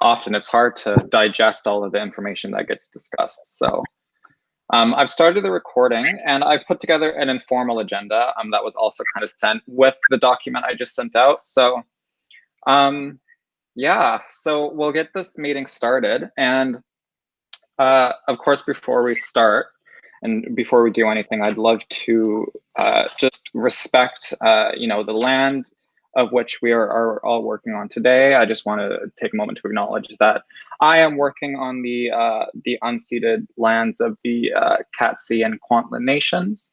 often it's hard to digest all of the information that gets discussed. So I've started the recording, and I put together an informal agenda that was also kind of sent with the document I just sent out. So yeah, so we'll get this meeting started. And of course, before we start and before we do anything, I'd love to just respect, the land of which we are all working on today. I just want to take a moment to acknowledge that I am working on the unceded lands of the Katzie and Kwantlen nations.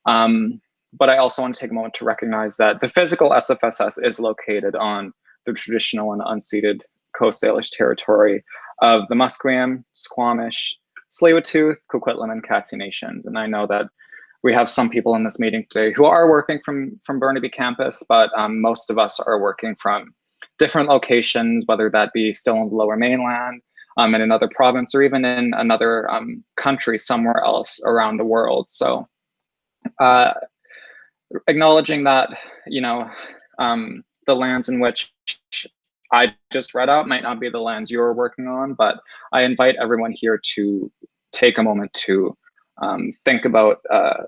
But I also want to take a moment to recognize that the physical SFSS is located on the traditional and unceded Coast Salish territory of the Musqueam, Squamish, Tsleil-Waututh, Coquitlam, and Katzie nations. And I know that we have some people in this meeting today who are working from Burnaby campus, but most of us are working from different locations, whether that be still in the Lower Mainland, in another province, or even in another country somewhere else around the world. So acknowledging that, the lands in which I just read out might not be the lands you're working on, but I invite everyone here to take a moment to think about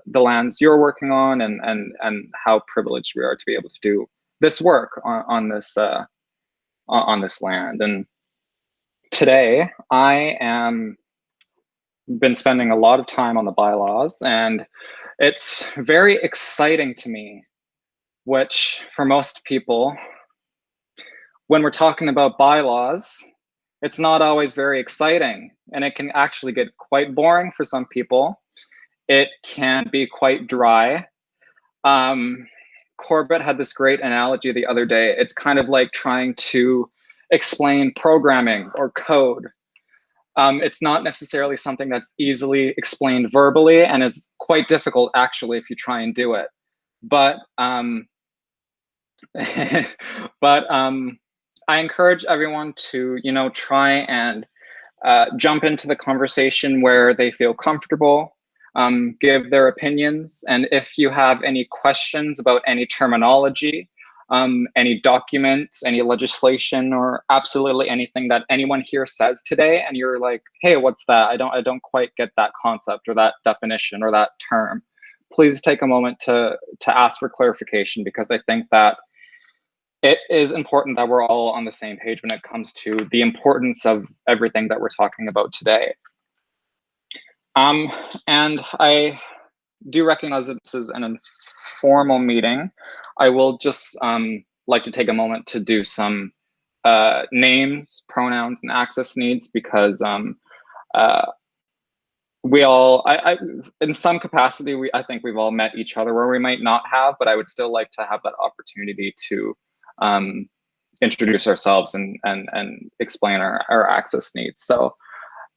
the lands you're working on and how privileged we are to be able to do this work on this land. And today I am been spending a lot of time on the bylaws, and it's very exciting to me, which for most people, when we're talking about bylaws, it's not always very exciting, and it can actually get quite boring for some people. It can be quite dry. Corbett had this great analogy the other day. It's kind of like trying to explain programming or code. It's not necessarily something that's easily explained verbally, and is quite difficult actually if you try and do it. But I encourage everyone to, try and jump into the conversation where they feel comfortable, give their opinions. And if you have any questions about any terminology, any documents, any legislation, or absolutely anything that anyone here says today, and you're like, hey, what's that? I don't quite get that concept or that definition or that term, please take a moment to ask for clarification, because I think that it is important that we're all on the same page when it comes to the importance of everything that we're talking about today. And I do recognize that this is an informal meeting. I will just like to take a moment to do some names, pronouns, and access needs, because we all, in some capacity, I think we've all met each other where we might not have, but I would still like to have that opportunity to introduce ourselves and explain our access needs. So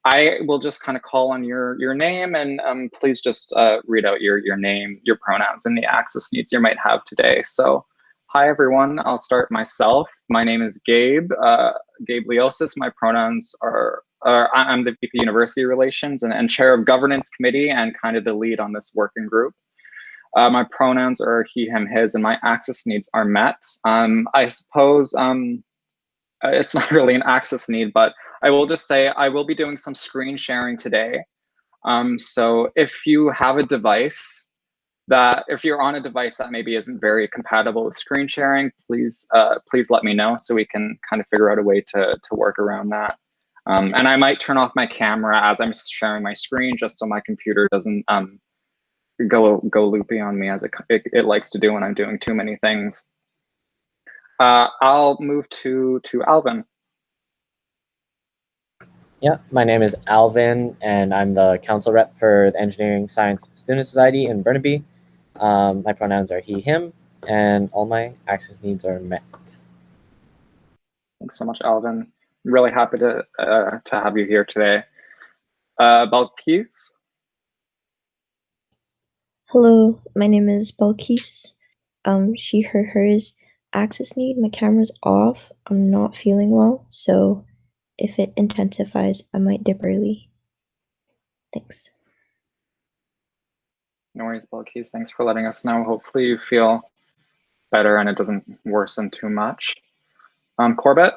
I will just kind of call on your name, and please just read out your name, your pronouns, and the access needs you might have today. So hi, everyone. I'll start myself. My name is Gabe, Gabe Leosis. My pronouns are I'm the VP University Relations and Chair of Governance Committee, and kind of the lead on this working group. My pronouns are he, him, his, and my access needs are met. I suppose it's not really an access need, but I will just say I will be doing some screen sharing today. So if you have a device if you're on a device that maybe isn't very compatible with screen sharing, please let me know so we can kind of figure out a way to work around that. And I might turn off my camera as I'm sharing my screen, just so my computer doesn't go loopy on me, as it likes to do when I'm doing too many things. I'll move to Alvin. Yeah, my name is Alvin, and I'm the council rep for the Engineering Science Student Society in Burnaby. My pronouns are he, him, and all my access needs are met. Thanks so much, Alvin. I'm really happy to have you here today. Balkis? Hello, my name is Balkis. She, her, hers. Access need, my camera's off. I'm not feeling well, so if it intensifies, I might dip early. Thanks. No worries, Balkis. Thanks for letting us know. Hopefully you feel better and it doesn't worsen too much. Corbett?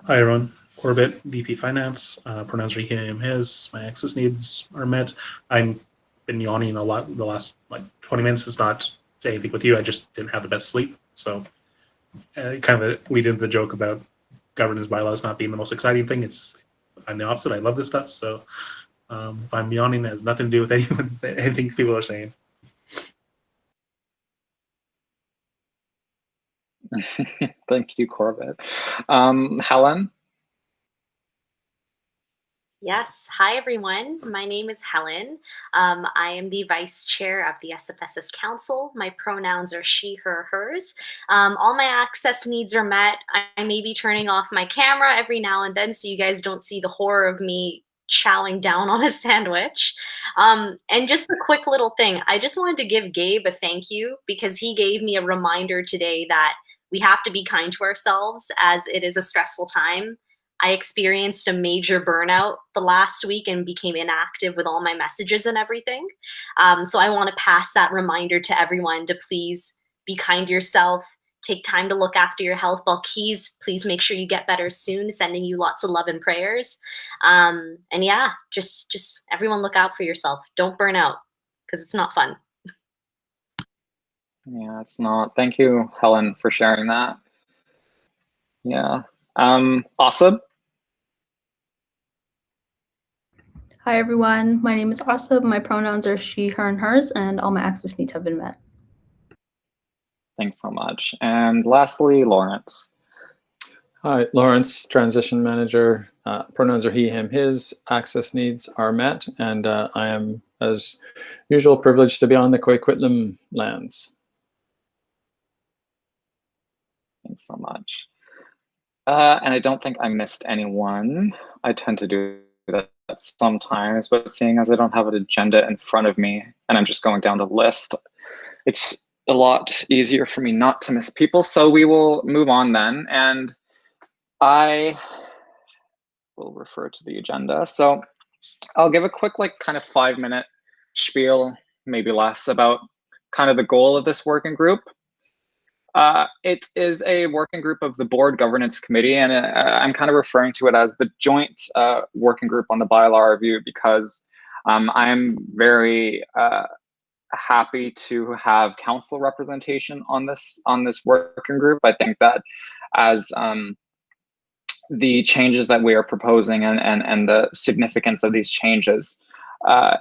Hi, everyone. Corbett, VP Finance. Pronouns are he, him, his. My access needs are met. I've been yawning a lot the last 20 minutes. It's not anything with you. I just didn't have the best sleep. So we did the joke about governance bylaws not being the most exciting thing. I'm the opposite. I love this stuff. So if I'm yawning, it has nothing to do with anything people are saying. Thank you, Corbett. Helen? Yes. Hi, everyone. My name is Helen. I am the vice chair of the SFSS Council. My pronouns are she, her, hers. All my access needs are met. I may be turning off my camera every now and then so you guys don't see the horror of me chowing down on a sandwich. And just a quick little thing. I just wanted to give Gabe a thank you because he gave me a reminder today that we have to be kind to ourselves as it is a stressful time. I experienced a major burnout the last week and became inactive with all my messages and everything. So I want to pass that reminder to everyone to please be kind to yourself, take time to look after your health. Balkis, please make sure you get better soon. Sending you lots of love and prayers. And yeah, just everyone look out for yourself. Don't burn out because it's not fun. Yeah, it's not. Thank you, Helen, for sharing that. Yeah. Asab? Hi everyone, my name is Asab. My pronouns are she, her, and hers, and all my access needs have been met. Thanks so much. And lastly, Lawrence. Hi, Lawrence, transition manager. Pronouns are he, him, his. Access needs are met, and I am, as usual, privileged to be on the Coquitlam lands. Thanks so much. And I don't think I missed anyone. I tend to do that sometimes, but seeing as I don't have an agenda in front of me and I'm just going down the list, it's a lot easier for me not to miss people. So we will move on then, and I will refer to the agenda. So I'll give a quick, kind of 5-minute spiel, maybe less, about kind of the goal of this working group. It is a working group of the Board Governance Committee, and I'm kind of referring to it as the joint working group on the bylaw review because I'm very happy to have council representation on this working group. I think that as the changes that we are proposing and the significance of these changes,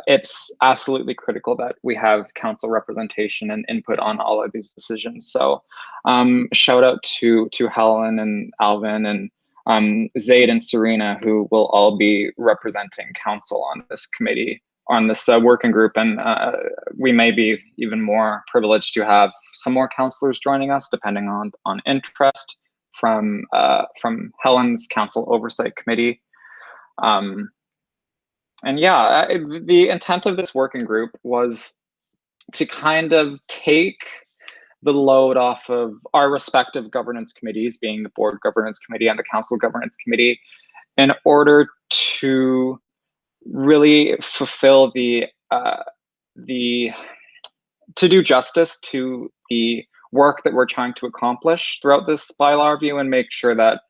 it's absolutely critical that we have council representation and input on all of these decisions. So shout out to Helen and Alvin and Zaid and Serena, who will all be representing council on this committee, on this working group. And we may be even more privileged to have some more councillors joining us, depending on interest from Helen's council oversight committee. And yeah, the intent of this working group was to kind of take the load off of our respective governance committees, being the Board Governance Committee and the Council Governance Committee, in order to really fulfill to do justice to the work that we're trying to accomplish throughout this bylaw review and make sure that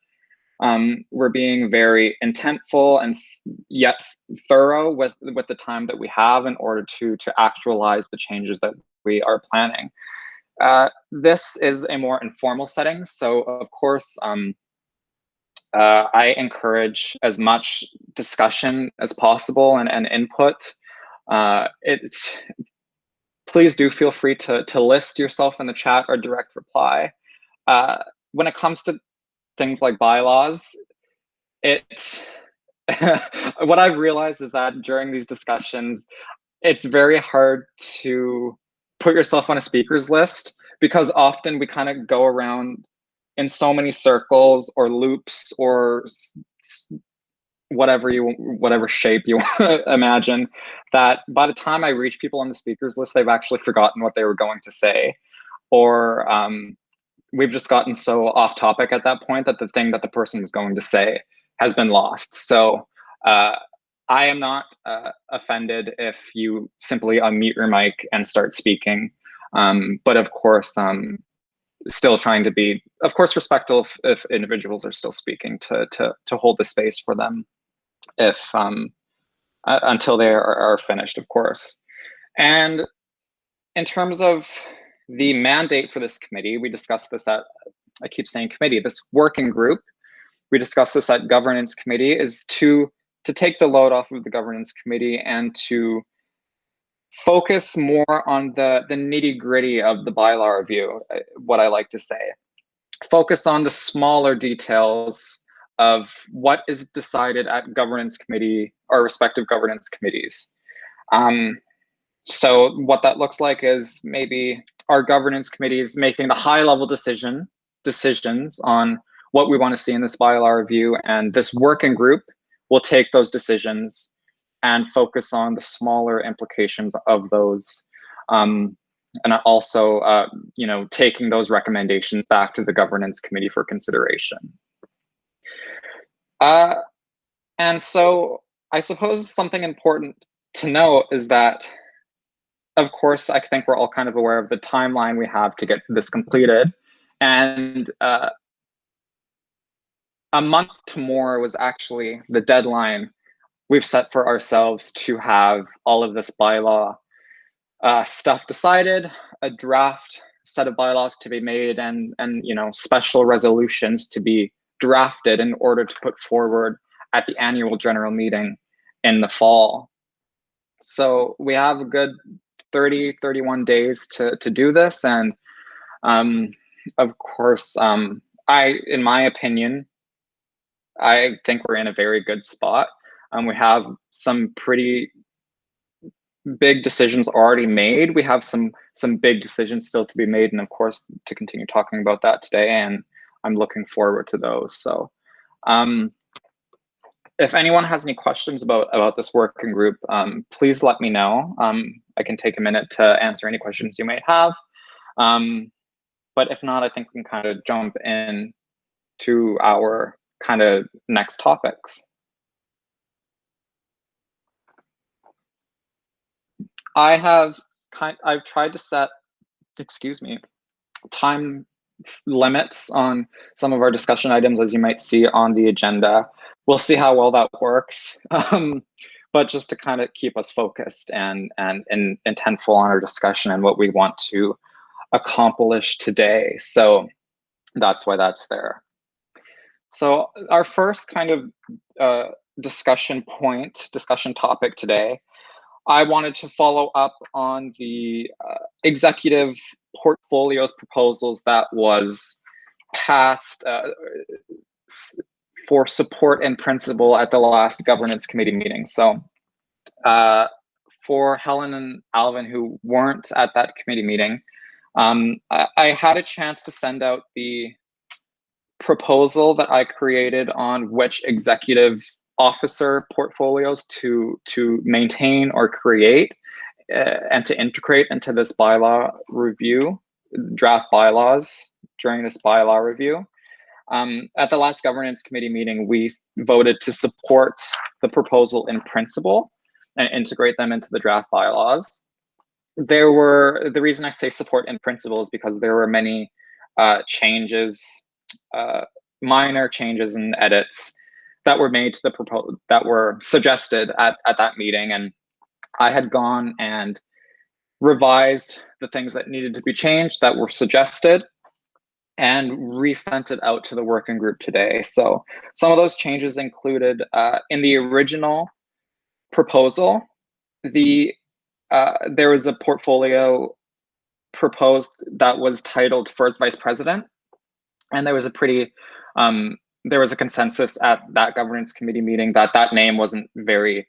we're being very intentful and yet thorough with the time that we have in order to actualize the changes that we are planning. This is a more informal setting, so of course I encourage as much discussion as possible and input. Please do feel free to list yourself in the chat or direct reply. When it comes to things like bylaws, what I've realized is that during these discussions, it's very hard to put yourself on a speakers list because often we kind of go around in so many circles or loops or whatever shape you imagine, that by the time I reach people on the speakers list, they've actually forgotten what they were going to say, or we've just gotten so off topic at that point that the thing that the person was going to say has been lost. So I am not offended if you simply unmute your mic and start speaking. But of course, still trying to be, of course, respectful if individuals are still speaking, to hold the space for them if until they are finished, of course. And in terms of the mandate for this committee, we discussed this at, I keep saying committee, this working group, we discussed this at governance committee, is to take the load off of the governance committee and to focus more on the nitty gritty of the bylaw review, what I like to say. Focus on the smaller details of what is decided at governance committee or respective governance committees. So what that looks like is maybe our governance committees making the high level decisions on what we want to see in this bylaw review, and this working group will take those decisions and focus on the smaller implications of those, and also taking those recommendations back to the governance committee for consideration. And so I suppose something important to note is that, of course, I think we're all kind of aware of the timeline we have to get this completed. And a month to more was actually the deadline we've set for ourselves to have all of this bylaw stuff decided, a draft set of bylaws to be made, and special resolutions to be drafted in order to put forward at the annual general meeting in the fall. So we have a good 31 days to do this. And of course, in my opinion, I think we're in a very good spot. We have some pretty big decisions already made. We have some big decisions still to be made, and of course, to continue talking about that today. And I'm looking forward to those. So if anyone has any questions about this working group, please let me know. I can take a minute to answer any questions you might have. But if not, I think we can kind of jump in to our kind of next topics. I've tried to set, time limits on some of our discussion items, as you might see on the agenda. We'll see how well that works, but just to kind of keep us focused and intentful on our discussion and what we want to accomplish today. So that's why that's there. So our first kind of discussion topic today, I wanted to follow up on the executive portfolios proposals that was passed for support in principle at the last governance committee meeting. So for Helen and Alvin, who weren't at that committee meeting, I had a chance to send out the proposal that I created on which executive officer portfolios to maintain or create and to integrate into this bylaw review, draft bylaws during this bylaw review. At the last governance committee meeting, we voted to support the proposal in principle and integrate them into the draft bylaws. The reason I say support in principle is because there were many changes, minor changes and edits that were made to the proposal that were suggested at that meeting, and I had gone and revised the things that needed to be changed that were suggested and resent it out to the working group today. So some of those changes included in the original proposal, there was a portfolio proposed that was titled First Vice President, and there was a consensus at that governance committee meeting that that name wasn't very,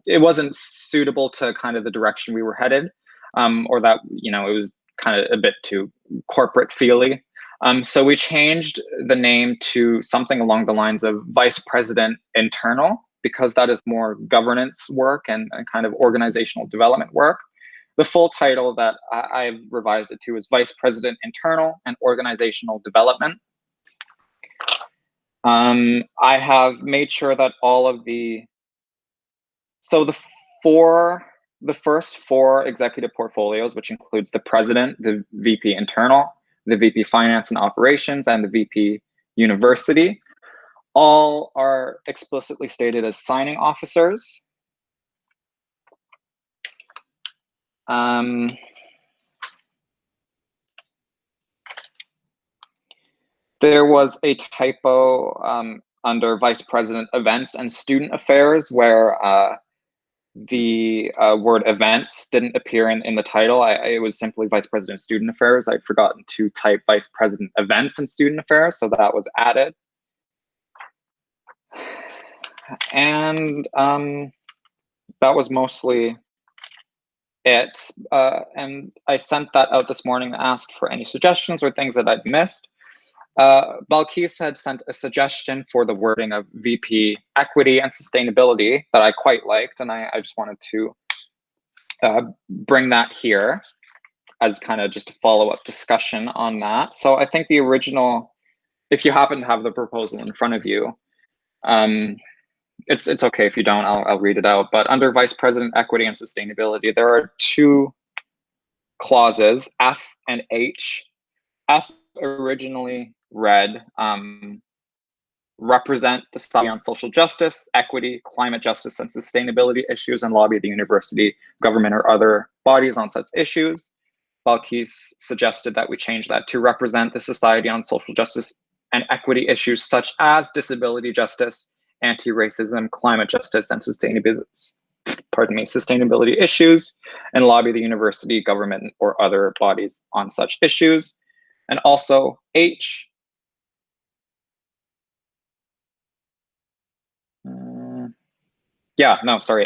it wasn't suitable to kind of the direction we were headed, or that, it was kind of a bit too corporate feely. So we changed the name to something along the lines of Vice President Internal, because that is more governance work and kind of organizational development work. The full title that I've revised it to is Vice President Internal and Organizational Development. I have made sure that all of the 4 the first 4 executive portfolios, which includes the president, the VP internal, the VP finance and operations, and the VP university, all are explicitly stated as signing officers. There was a typo under Vice President Events and Student Affairs where the word events didn't appear in the title. It was simply Vice President Student Affairs. I'd forgotten to type Vice President Events and Student Affairs, so that was added. And that was mostly it. And I sent that out this morning and asked for any suggestions or things that I'd missed. Balkis had sent a suggestion for the wording of VP Equity and Sustainability that I quite liked, and I just wanted to bring that here as kind of just a follow-up discussion on that. So I think the original, if you happen to have the proposal in front of you, it's okay if you don't, I'll read it out. But under Vice President Equity and Sustainability, there are 2 clauses, F and H. F originally read represent the study on social justice, equity, climate justice, and sustainability issues, and lobby the university, government, or other bodies on such issues. Balkis suggested that we change that to represent the society on social justice and equity issues such as disability justice, anti-racism, climate justice, and sustainability issues, and lobby the university, government, or other bodies on such issues. And also H,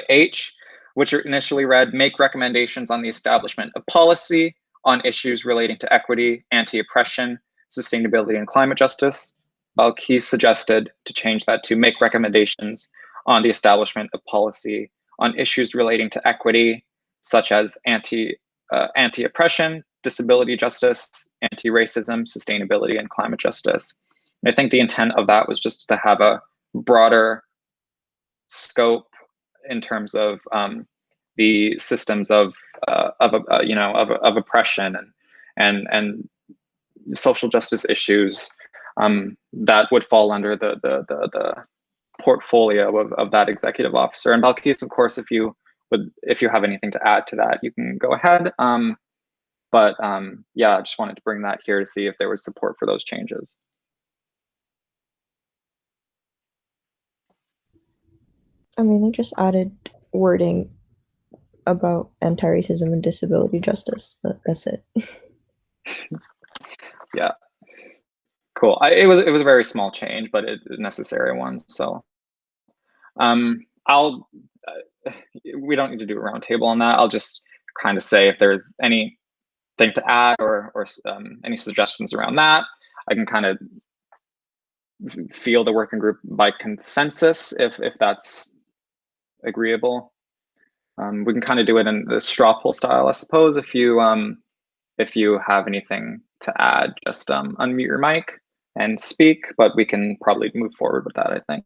H, which initially read, make recommendations on the establishment of policy on issues relating to equity, anti-oppression, sustainability, and climate justice. Balkis suggested to change that to make recommendations on the establishment of policy on issues relating to equity, such as anti-oppression, disability justice, anti-racism, sustainability, and climate justice. And I think the intent of that was just to have a broader scope in terms of the systems of oppression and social justice issues that would fall under the portfolio of that executive officer. And Balkis, of course, if you have anything to add to that, you can go ahead. Yeah, I just wanted to bring that here to see if there was support for those changes. I mean, they just added wording about anti-racism and disability justice, but that's it. Yeah, cool. It was a very small change, but a necessary one. So we don't need to do a roundtable on that. I'll just kind of say if there's anything to add or any suggestions around that. I can kind of feel the working group by consensus if that's agreeable. We can kind of do it in the straw poll style, I suppose. If you have anything to add, just unmute your mic and speak, but we can probably move forward with that, I think.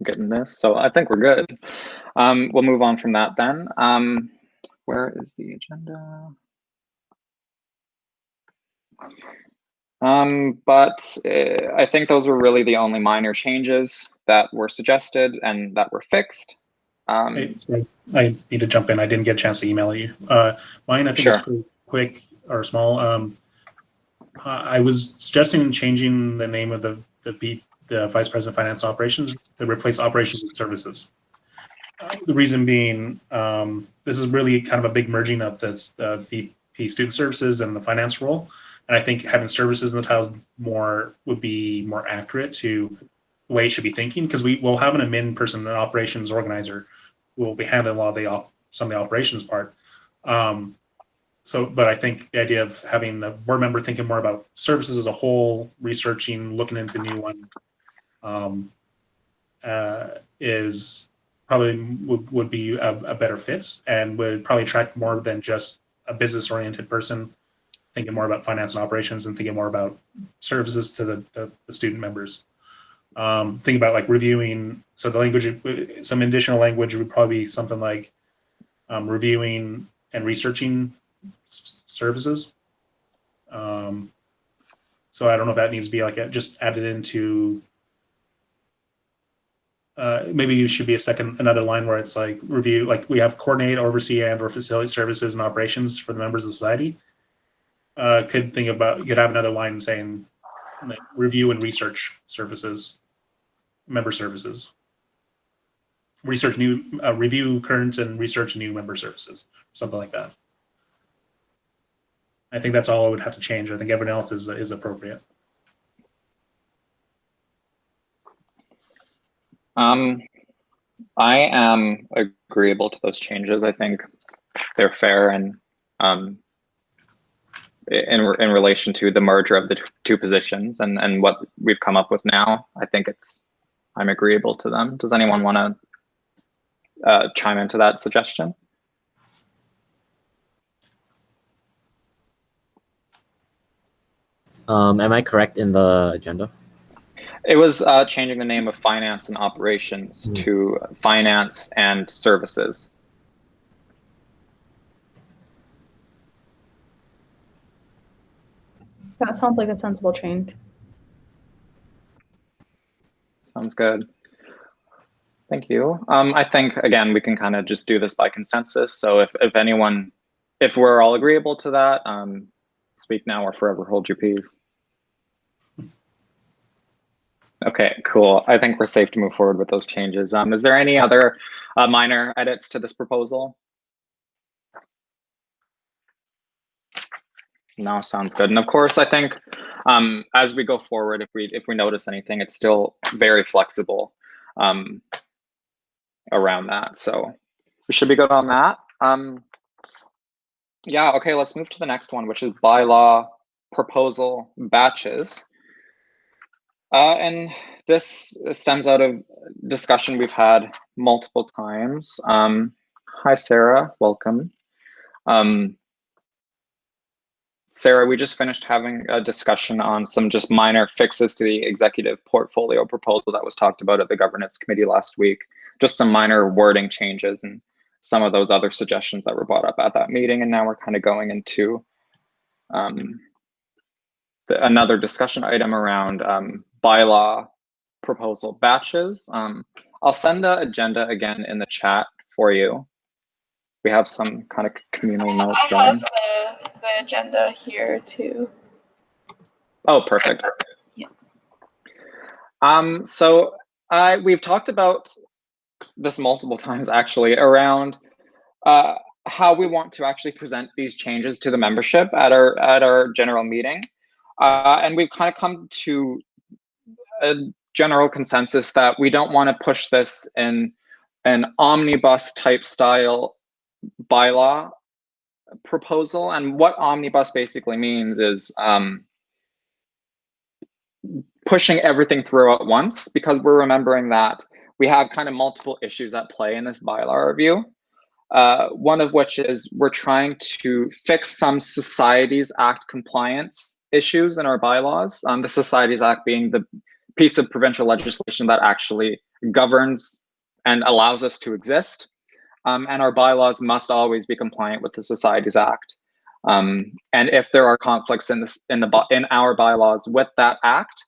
Getting this, so I think we're good. We'll move on from that then. Where is the agenda? But I think those were really the only minor changes that were suggested and that were fixed. I need to jump in. I didn't get a chance to email you. Mine, I think, is pretty quick or small. I was suggesting changing the name of the Vice President of Finance and Operations to replace Operations and Services. The reason being, this is really kind of a big merging of the VP Student Services and the finance role. And I think having services in the title would be more accurate to the way it should be thinking, because we will have an admin person, an operations organizer, who will be handling a lot of some of the operations part. But I think the idea of having the board member thinking more about services as a whole, researching, looking into new one, is probably would be a better fit, and would probably attract more than just a business-oriented person thinking more about finance and operations and thinking more about services to the student members. Think about like reviewing. So the language, some additional language would probably be something like reviewing and researching services. So I don't know if that needs to be like just added into. Maybe it should be another line where it's like review, like we have coordinate, oversee, and or facilitate services and operations for the members of the society. You could have another line saying like, review and research services, member services. Review current and research new member services, something like that. I think that's all I would have to change. I think everything else is appropriate. I am agreeable to those changes. I think they're fair, and in relation to the merger of the two positions and what we've come up with now, I think I'm agreeable to them. Does anyone want to chime into that suggestion? Am I correct in the agenda? It was changing the name of finance and operations to finance and services. That sounds like a sensible change. Sounds good. Thank you. I think, again, we can kind of just do this by consensus. So if we're all agreeable to that, speak now or forever hold your peace. Okay, cool. I think we're safe to move forward with those changes. Is there any other minor edits to this proposal? No, sounds good. And of course, I think as we go forward, if we notice anything, it's still very flexible around that. So we should be good on that. Yeah, okay, let's move to the next one, which is bylaw proposal batches. And this stems out of discussion we've had multiple times. Hi, Sarah, welcome. Sarah, we just finished having a discussion on some just minor fixes to the executive portfolio proposal that was talked about at the governance committee last week. Just some minor wording changes and some of those other suggestions that were brought up at that meeting. And now we're kind of going into another discussion item around bylaw proposal batches. I'll send the agenda again in the chat for you. We have some kind of communal notes going. I have the agenda here too. Oh, perfect. Yeah. So we've talked about this multiple times actually around how we want to actually present these changes to the membership at our general meeting. And we've kind of come to a general consensus that we don't want to push this in an omnibus type style bylaw proposal. And what omnibus basically means is pushing everything through at once, because we're remembering that we have kind of multiple issues at play in this bylaw review. One of which is we're trying to fix some Societies Act compliance issues in our bylaws. The Societies Act being the piece of provincial legislation that actually governs and allows us to exist. And our bylaws must always be compliant with the Societies Act. And if there are conflicts in our bylaws with that act,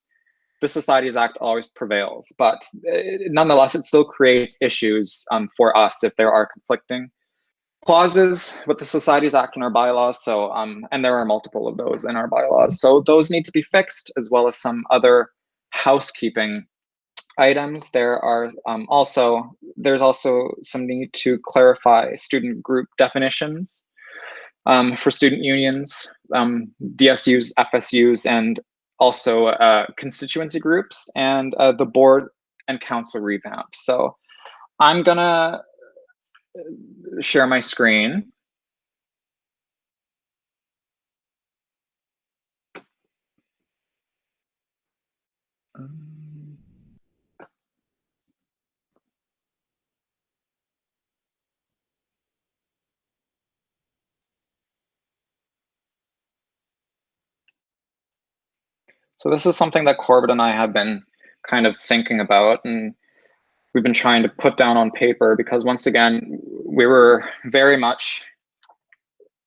the Societies Act always prevails. But nonetheless, it still creates issues for us if there are conflicting clauses with the Societies Act and our bylaws. So, and there are multiple of those in our bylaws. So those need to be fixed, as well as some other housekeeping items. There's also some need to clarify student group definitions for student unions, DSUs, FSUs, and also constituency groups, and the board and council revamp. So I'm gonna share my screen. So this is something that Corbett and I have been kind of thinking about, and we've been trying to put down on paper, because once again, we were very much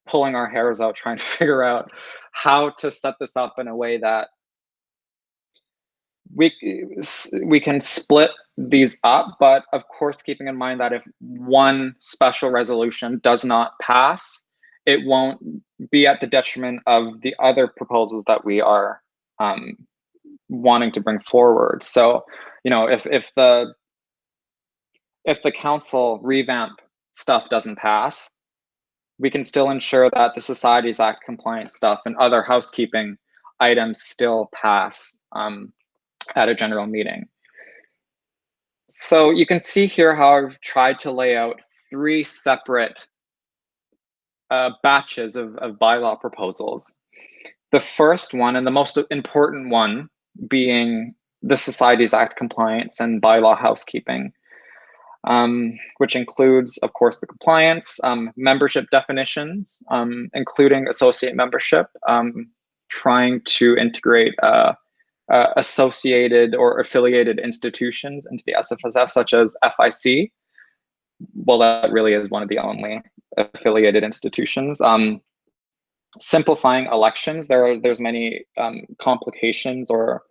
pulling our hairs out trying to figure out how to set this up in a way that we can split these up, but of course keeping in mind that if one special resolution does not pass, it won't be at the detriment of the other proposals that we are wanting to bring forward. So, you know, if the council revamp stuff doesn't pass, we can still ensure that the Societies Act compliant stuff and other housekeeping items still pass at a general meeting. So you can see here how I've tried to lay out 3 separate batches of bylaw proposals. The first one, and the most important one, being the Societies Act compliance and bylaw housekeeping, which includes, of course, the compliance, membership definitions, including associate membership, trying to integrate associated or affiliated institutions into the SFSS, such as FIC. Well, that really is one of the only affiliated institutions. Simplifying elections. There's many complications or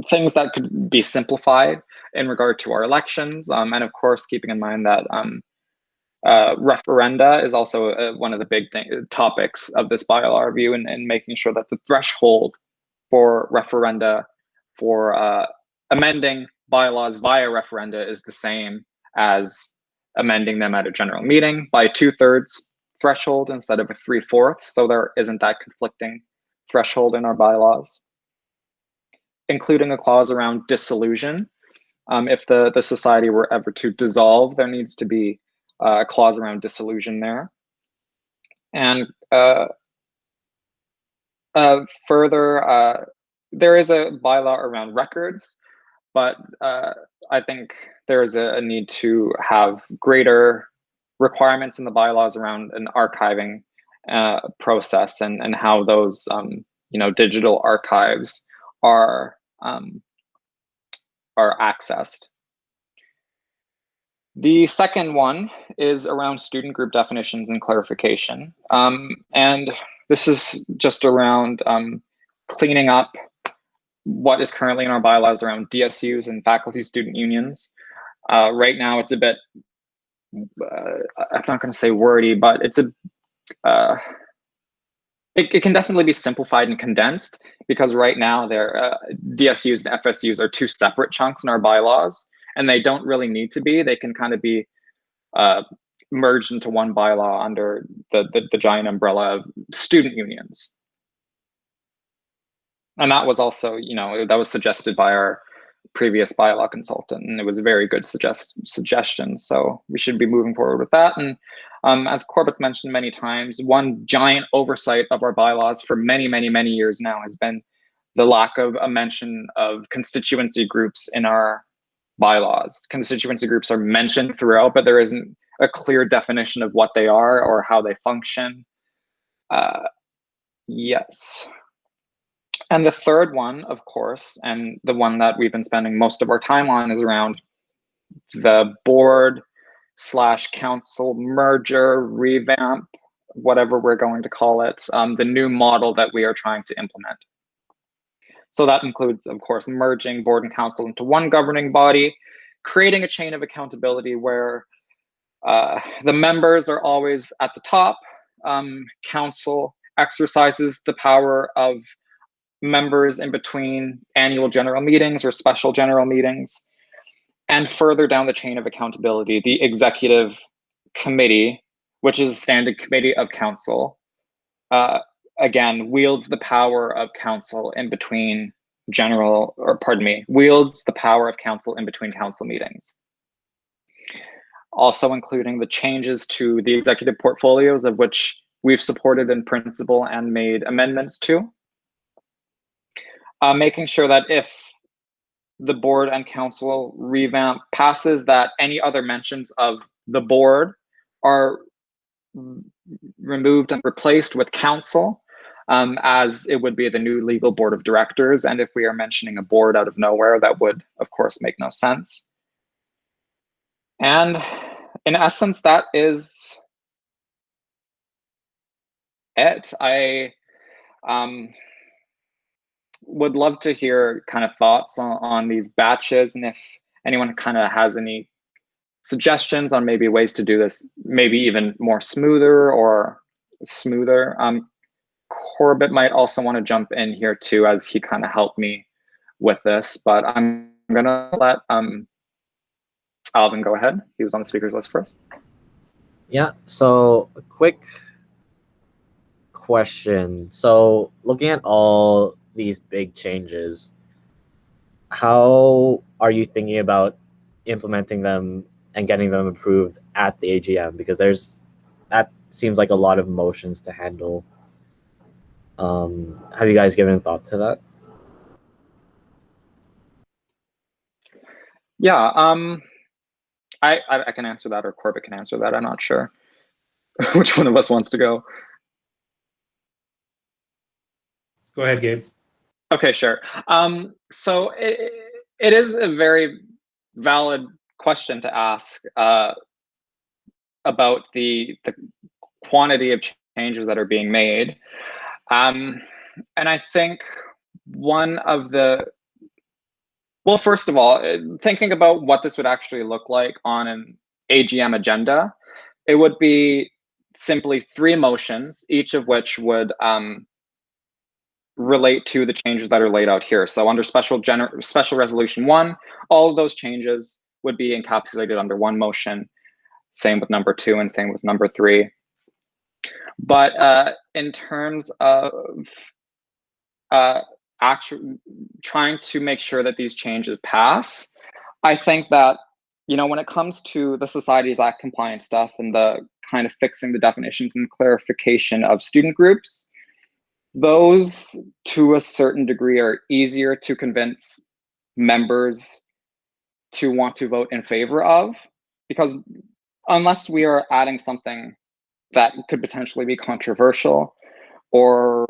things that could be simplified in regard to our elections, and of course keeping in mind that referenda is also one of the big topics of this bylaw review, and making sure that the threshold for referenda for amending bylaws via referenda is the same as amending them at a general meeting by 2/3 threshold instead of a 3/4, so there isn't that conflicting threshold in our bylaws. Including a clause around dissolution. If the society were ever to dissolve, there needs to be a clause around dissolution there. And further, there is a bylaw around records, but I think there is a need to have greater requirements in the bylaws around an archiving process, and how those digital archives are accessed. The second one is around student group definitions and clarification. And this is just around cleaning up what is currently in our bylaws around DSUs and faculty student unions. Right now it's a bit, I'm not going to say wordy, but it's it can definitely be simplified and condensed, because right now DSUs and FSUs are 2 separate chunks in our bylaws, and they don't really need to be. They can kind of be merged into one bylaw under the giant umbrella of student unions. And that was also, that was suggested by our previous bylaw consultant, and it was a very good suggestion. So we should be moving forward with that. And as Corbett's mentioned many times, one giant oversight of our bylaws for many, many, many years now has been the lack of a mention of constituency groups in our bylaws. Constituency groups are mentioned throughout, but there isn't a clear definition of what they are or how they function. Yes. And the third one, of course, and the one that we've been spending most of our time on, is around the board/council merger, revamp, whatever we're going to call it, the new model that we are trying to implement. So that includes, of course, merging board and council into one governing body, creating a chain of accountability where the members are always at the top. Council exercises the power of members in between annual general meetings or special general meetings. And further down the chain of accountability, the executive committee, which is a standing committee of council, again, wields the power of council in between wields the power of council in between council meetings. Also including the changes to the executive portfolios, of which we've supported in principle and made amendments to. Making sure that if the board and council revamp passes, that any other mentions of the board are removed and replaced with council, as it would be the new legal board of directors. And if we are mentioning a board out of nowhere, that would, of course, make no sense. And in essence, that is it. I would love to hear kind of thoughts on these batches, and if anyone kind of has any suggestions on maybe ways to do this, maybe even more smoother or smoother. Corbett might also want to jump in here too, as he kind of helped me with this, but I'm gonna let Alvin go ahead. He was on the speakers list first. Yeah, so a quick question. So looking at all these big changes, how are you thinking about implementing them and getting them approved at the AGM? Because that seems like a lot of motions to handle. Have you guys given thought to that? Yeah, I can answer that, or Corbett can answer that. I'm not sure which one of us wants to go. Go ahead, Gabe. Okay, sure. So it is a very valid question to ask about the quantity of changes that are being made. And I think one of the, well, first of all, thinking about what this would actually look like on an AGM agenda, it would be simply 3 motions, each of which would relate to the changes that are laid out here. So under special resolution 1, all of those changes would be encapsulated under 1 motion. Same with number 2 and same with number 3. But in terms of actually trying to make sure that these changes pass, I think that, you know, when it comes to the Societies Act compliance stuff and the kind of fixing the definitions and clarification of student groups, those to a certain degree are easier to convince members to want to vote in favor of, because unless we are adding something that could potentially be controversial, or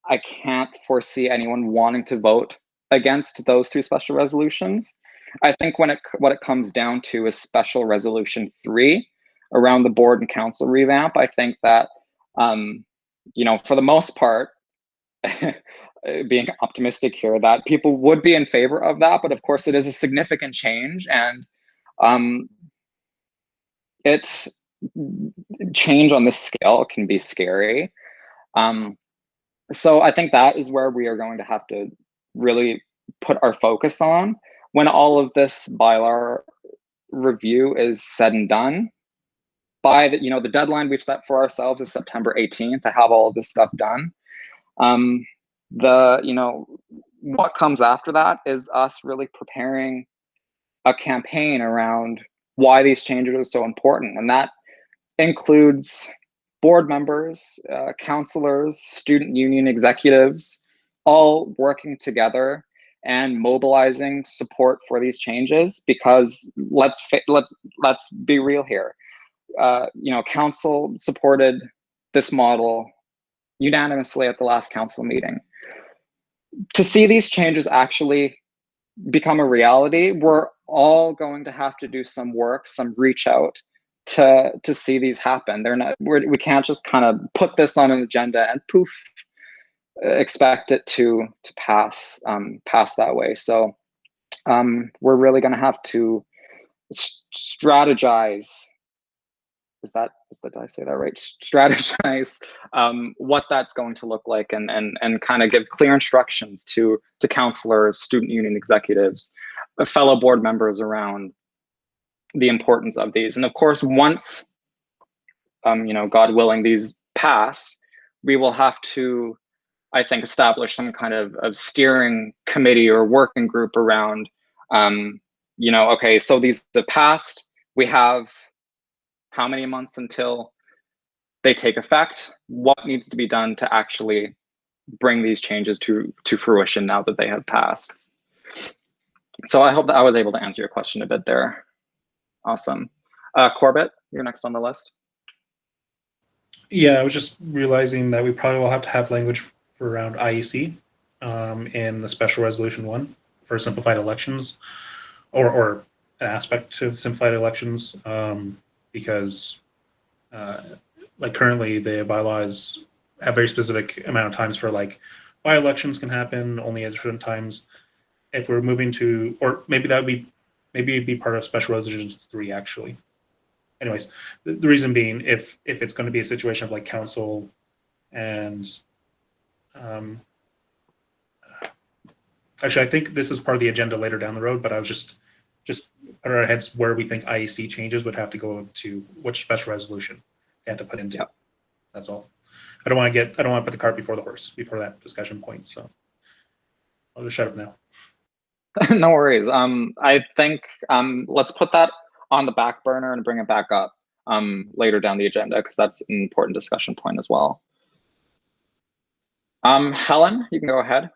I can't foresee anyone wanting to vote against those 2 special resolutions. I think what it comes down to is special resolution 3 around the board and council revamp. I think that, you know, for the most part, being optimistic here, that people would be in favor of that, but of course it is a significant change, and it's change on this scale can be scary. So I think that is where we are going to have to really put our focus on when all of this bylaw review is said and done. By the, you know, the deadline we've set for ourselves is September 18th to have all of this stuff done. You know, what comes after that is us really preparing a campaign around why these changes are so important, and that includes board members, counselors, student union executives, all working together and mobilizing support for these changes. Because let's be real here. You know, council supported this model unanimously at the last council meeting. To see these changes actually become a reality, we're all going to have to do some work, some reach out to see these happen. We can't just kind of put this on an agenda and poof, expect it to pass that way. So we're really going to have to strategize. Did I say that right? Strategize what that's going to look like, and kind of give clear instructions to counselors, student union executives, fellow board members around the importance of these. And of course, once you know, God willing, these pass, we will have to, I think, establish some kind of steering committee or working group around, you know, okay, so these have passed, we have how many months until they take effect? What needs to be done to actually bring these changes to fruition now that they have passed? So I hope that I was able to answer your question a bit there. Awesome. Corbett, you're next on the list. Yeah, I was just realizing that we probably will have to have language for around IEC in the special resolution 1 for simplified elections, or an aspect to simplified elections, because like currently the bylaws have very specific amount of times for like why elections can happen only at different times. If we're moving to, or maybe that would be, maybe it'd be part of special resolution 3 actually. Anyways, the reason being, if it's going to be a situation of like council and actually, I think this is part of the agenda later down the road, but I was just put our heads where we think IEC changes would have to go to which special resolution they have to put into. Yeah. That's all. I don't want to put the cart before the horse before that discussion point. So I'll just shut up now. No worries. I think let's put that on the back burner and bring it back up later down the agenda, because that's an important discussion point as well. Helen, you can go ahead.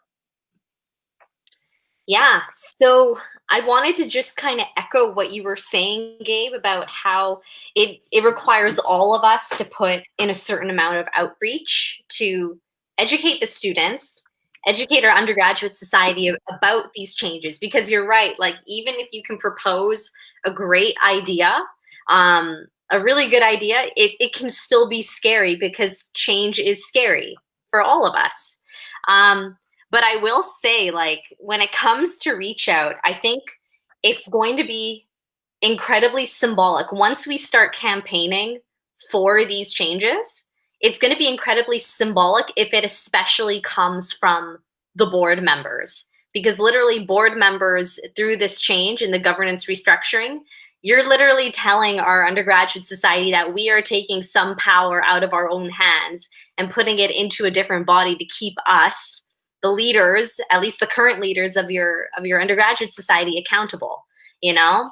Yeah, so I wanted to just kind of echo what you were saying, Gabe, about how it requires all of us to put in a certain amount of outreach to educate the students, educate our undergraduate society about these changes. Because you're right, like even if you can propose a great idea, a really good idea, it can still be scary because change is scary for all of us. But I will say, like, when it comes to reach out, I think it's going to be incredibly symbolic. Once we start campaigning for these changes, it's going to be incredibly symbolic if it especially comes from the board members. Because literally, board members, through this change in the governance restructuring, you're literally telling our undergraduate society that we are taking some power out of our own hands and putting it into a different body to keep us, the leaders, at least the current leaders of your undergraduate society, accountable, you know?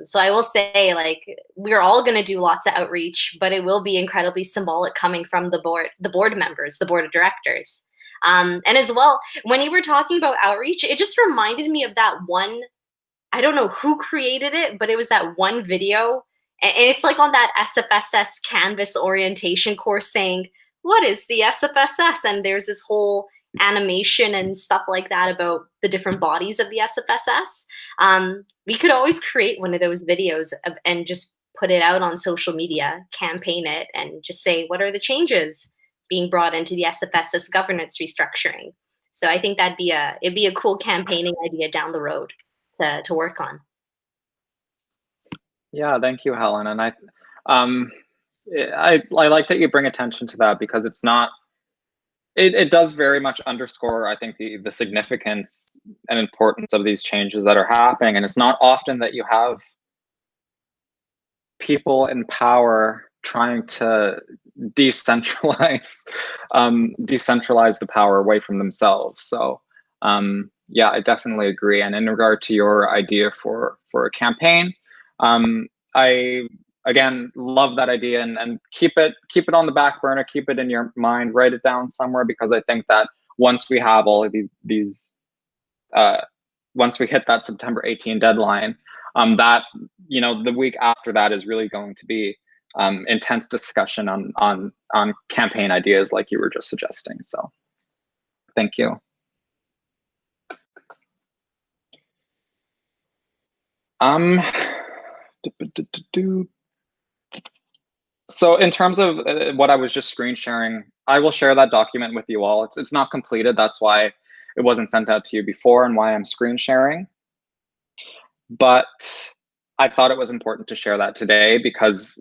So I will say, like, we're all going to do lots of outreach, but it will be incredibly symbolic coming from the board members, the board of directors. And as well, when you were talking about outreach, it just reminded me of that one, I don't know who created it, but it was that one video. And it's like on that SFSS Canvas orientation course saying, what is the SFSS? And there's this whole animation and stuff like that about the different bodies of the SFSS. We could always create one of those videos and just put it out on social media, campaign it, and just say, what are the changes being brought into the SFSS governance restructuring? So I think it'd be a cool campaigning idea down the road to work on. Yeah, thank you, Helen. And I like that you bring attention to that, because it's not, it does very much underscore, I think, the significance and importance of these changes that are happening. And it's not often that you have people in power trying to decentralize the power away from themselves. So yeah, I definitely agree. And in regard to your idea for a campaign, I again love that idea, and keep it on the back burner, keep it in your mind, write it down somewhere, because I think that once we have all of these once we hit that September 18 deadline, that, you know, the week after that is really going to be intense discussion on campaign ideas like you were just suggesting. So thank you. So in terms of what I was just screen sharing, I will share that document with you all. It's not completed. That's why it wasn't sent out to you before, and why I'm screen sharing. But I thought it was important to share that today, because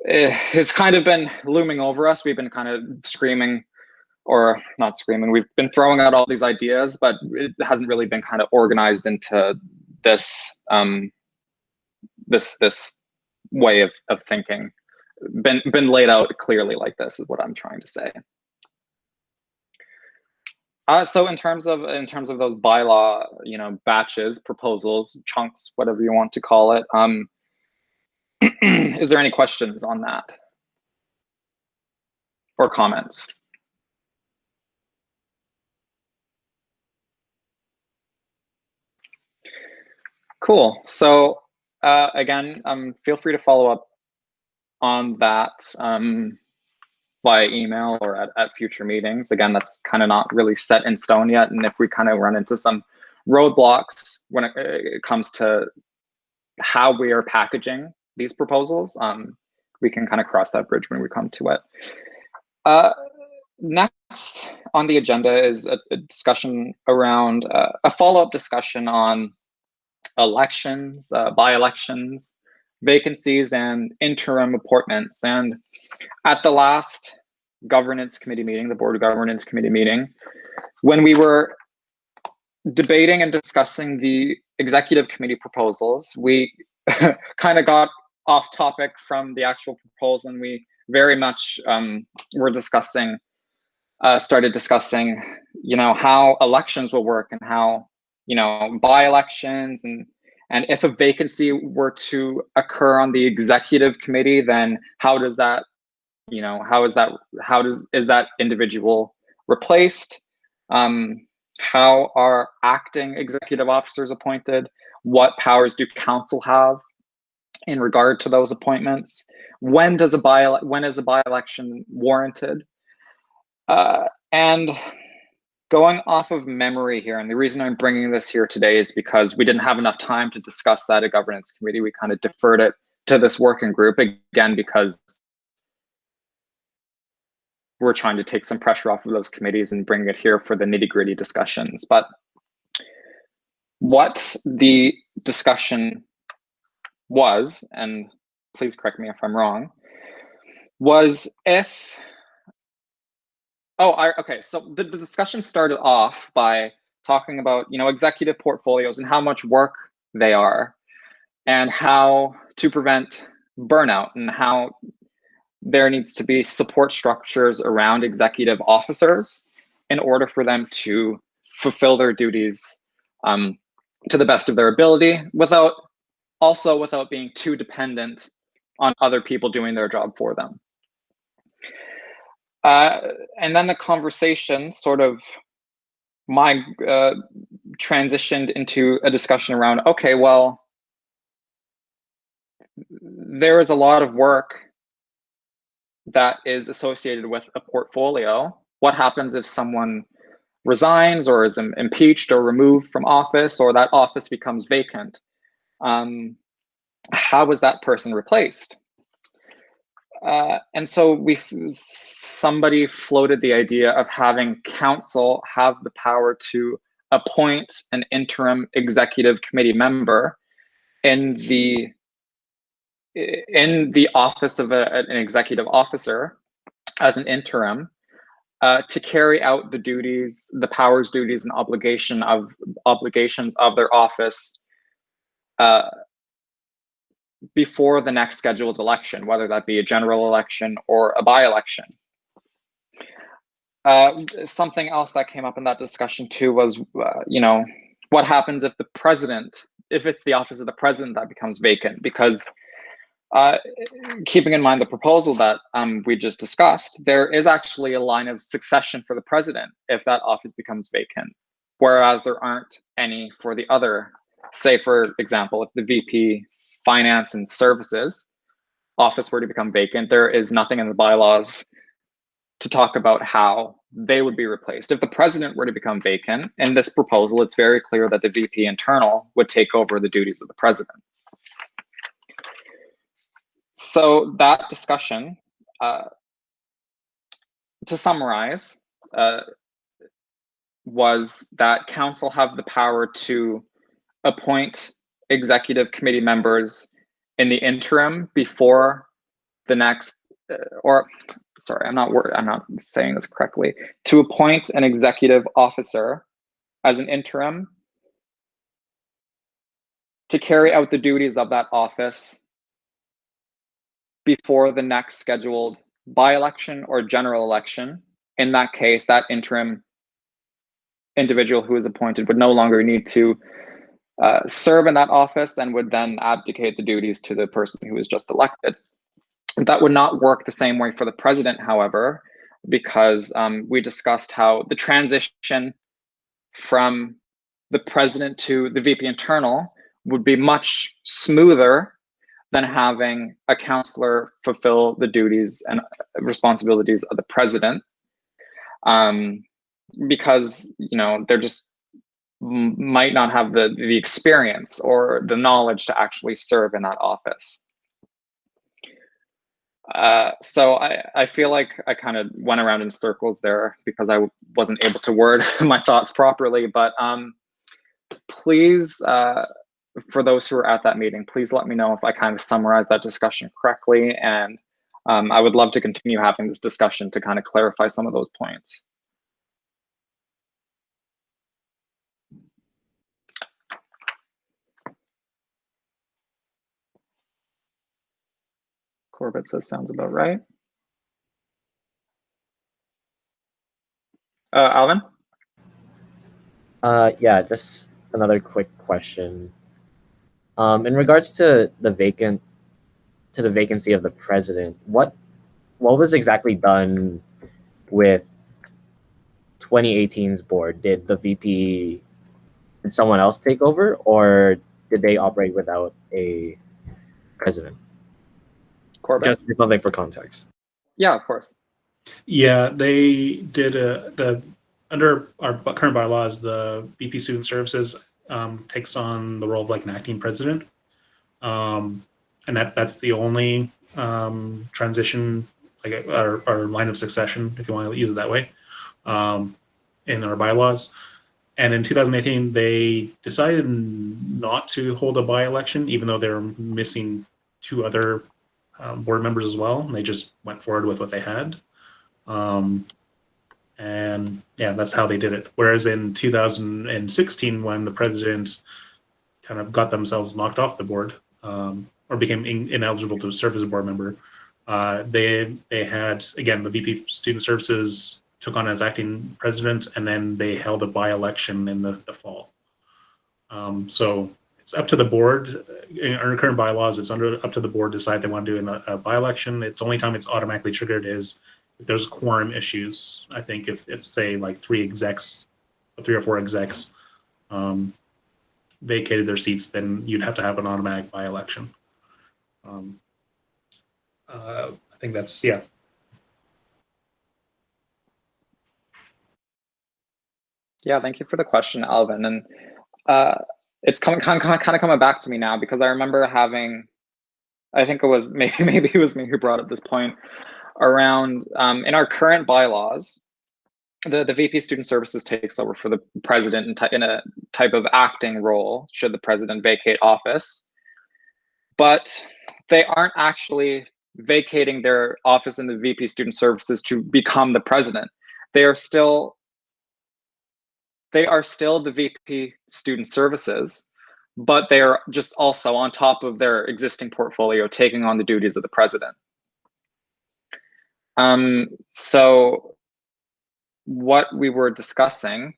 it's kind of been looming over us. We've been kind of screaming, or not screaming, we've been throwing out all these ideas, but it hasn't really been kind of organized into this this way of thinking, been laid out clearly like this, is what I'm trying to say. So in terms of those bylaw, you know, batches, proposals, chunks, whatever you want to call it, is there any questions on that or comments? Cool. So again, feel free to follow up on that via email or at future meetings. Again, that's kind of not really set in stone yet. And if we kind of run into some roadblocks when it comes to how we are packaging these proposals, we can kind of cross that bridge when we come to it. Next on the agenda is a discussion around a follow-up discussion on elections, by-elections, vacancies, and interim appointments. And at the last governance committee meeting, the board governance committee meeting, when we were debating and discussing the executive committee proposals, we kind of got off topic from the actual proposal, and we very much were discussing, started discussing, how elections will work and how, by-elections and if a vacancy were to occur on the executive committee, then how does that, is that individual replaced? How are acting executive officers appointed? What powers do council have in regard to those appointments? When is a by-election warranted? And going off of memory here, and the reason I'm bringing this here today is because we didn't have enough time to discuss that at governance committee. We kind of deferred it to this working group, again, because we're trying to take some pressure off of those committees and bring it here for the nitty-gritty discussions. But what the discussion was, and please correct me if I'm wrong, was if, okay, so the discussion started off by talking about, executive portfolios and how much work they are, and how to prevent burnout, and how there needs to be support structures around executive officers in order for them to fulfill their duties to the best of their ability, without being too dependent on other people doing their job for them. And then the conversation sort of transitioned into a discussion around, okay, well, there is a lot of work that is associated with a portfolio. What happens if someone resigns or is impeached or removed from office, or that office becomes vacant? How is that person replaced? And so somebody floated the idea of having council have the power to appoint an interim executive committee member in the office of an executive officer as an interim, to carry out the duties, the powers, duties, and obligations of their office before the next scheduled election, whether that be a general election or a by-election. Something else that came up in that discussion too was, what happens if if it's the office of the president that becomes vacant? Because keeping in mind the proposal that we just discussed, there is actually a line of succession for the president if that office becomes vacant, whereas there aren't any for the other. Say, for example, if the VP Finance and Services office were to become vacant, there is nothing in the bylaws to talk about how they would be replaced. If the president were to become vacant, in this proposal, it's very clear that the VP Internal would take over the duties of the president. So that discussion, to summarize, was that council have the power to appoint executive committee members in the interim before the next, I'm not saying this correctly, to appoint an executive officer as an interim to carry out the duties of that office before the next scheduled by-election or general election. In that case, that interim individual who is appointed would no longer need to serve in that office and would then abdicate the duties to the person who was just elected. That would not work the same way for the president, however, because we discussed how the transition from the president to the VP Internal would be much smoother than having a counselor fulfill the duties and responsibilities of the president, because they're just might not have the experience or the knowledge to actually serve in that office. So I feel like I kind of went around in circles there because I wasn't able to word my thoughts properly, but please, for those who were at that meeting, please let me know if I kind of summarized that discussion correctly, and I would love to continue having this discussion to kind of clarify some of those points. Corbett says sounds about right. Alvin? Yeah, just another quick question. In regards to the vacancy of the president, what was exactly done with 2018's board? Did the VP, did someone else take over, or did they operate without a president? Corbett? Just something for context. Yeah, of course. Yeah, they did under our current bylaws, the VP Student Services takes on the role of like an acting president, and that's the only transition, like our line of succession, if you want to use it that way, in our bylaws. And in 2018, they decided not to hold a by-election, even though they were missing 2 other board members as well. And they just went forward with what they had. And yeah, that's how they did it. Whereas in 2016, when the president kind of got themselves knocked off the board, or became ineligible to serve as a board member, they had, again, the VP Student Services took on as acting president, and then they held a by-election in the fall. So it's up to the board. In our current bylaws, it's up to the board to decide they want to do a by-election. It's the only time it's automatically triggered is if there's quorum issues. I think if say like 3 or 4 execs vacated their seats, then you'd have to have an automatic by-election. I think that's, yeah. Yeah, thank you for the question, Alvin. And it's kind of coming back to me now, because I remember having, I think it was maybe it was me who brought up this point around in our current bylaws, the VP Student Services takes over for the president in a type of acting role should the president vacate office, but they aren't actually vacating their office in the VP Student Services to become the president. They are still the VP Student Services, but they are just also on top of their existing portfolio taking on the duties of the president. So what we were discussing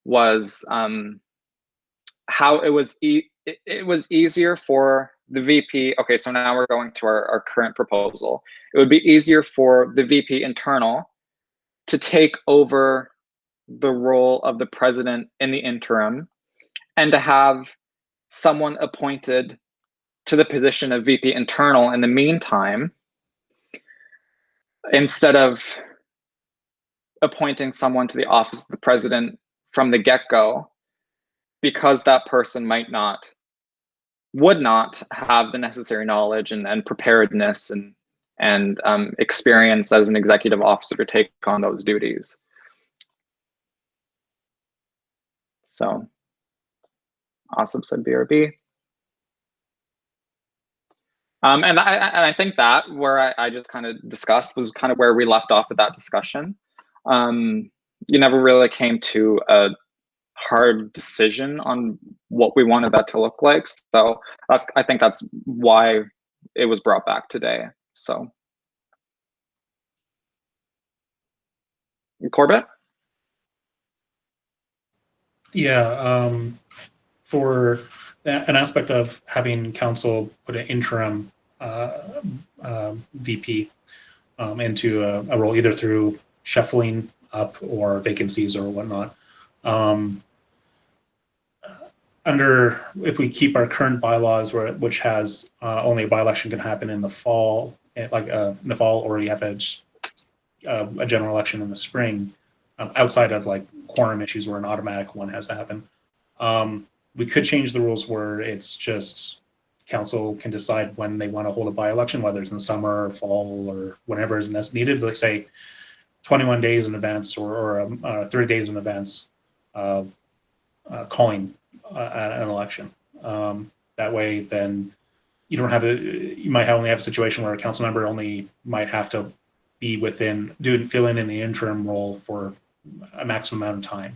was how it was easier for the VP. Okay, so now we're going to our current proposal. It would be easier for the VP internal to take over the role of the president in the interim, and to have someone appointed to the position of VP internal in the meantime, instead of appointing someone to the office of the president from the get-go, because that person would not have the necessary knowledge and preparedness and experience as an executive officer to take on those duties. So, Asif said BRB. And I think that where I just kind of discussed was kind of where we left off with that discussion. You never really came to a hard decision on what we wanted that to look like. So I think that's why it was brought back today. So, Corbett? Yeah, for an aspect of having council put an interim VP into a role, either through shuffling up or vacancies or whatnot. if we keep our current bylaws, which has only a by-election can happen in the fall, in the fall, or you have a general election in the spring, outside of like quorum issues where an automatic one has to happen. We could change the rules where it's just council can decide when they want to hold a by-election, whether it's in the summer or fall or whenever is needed. Let's say 21 days in advance or 30 days in advance of calling an election. That way, then you don't have you might only have a situation where a council member only might have to be filling in the interim role for a maximum amount of time.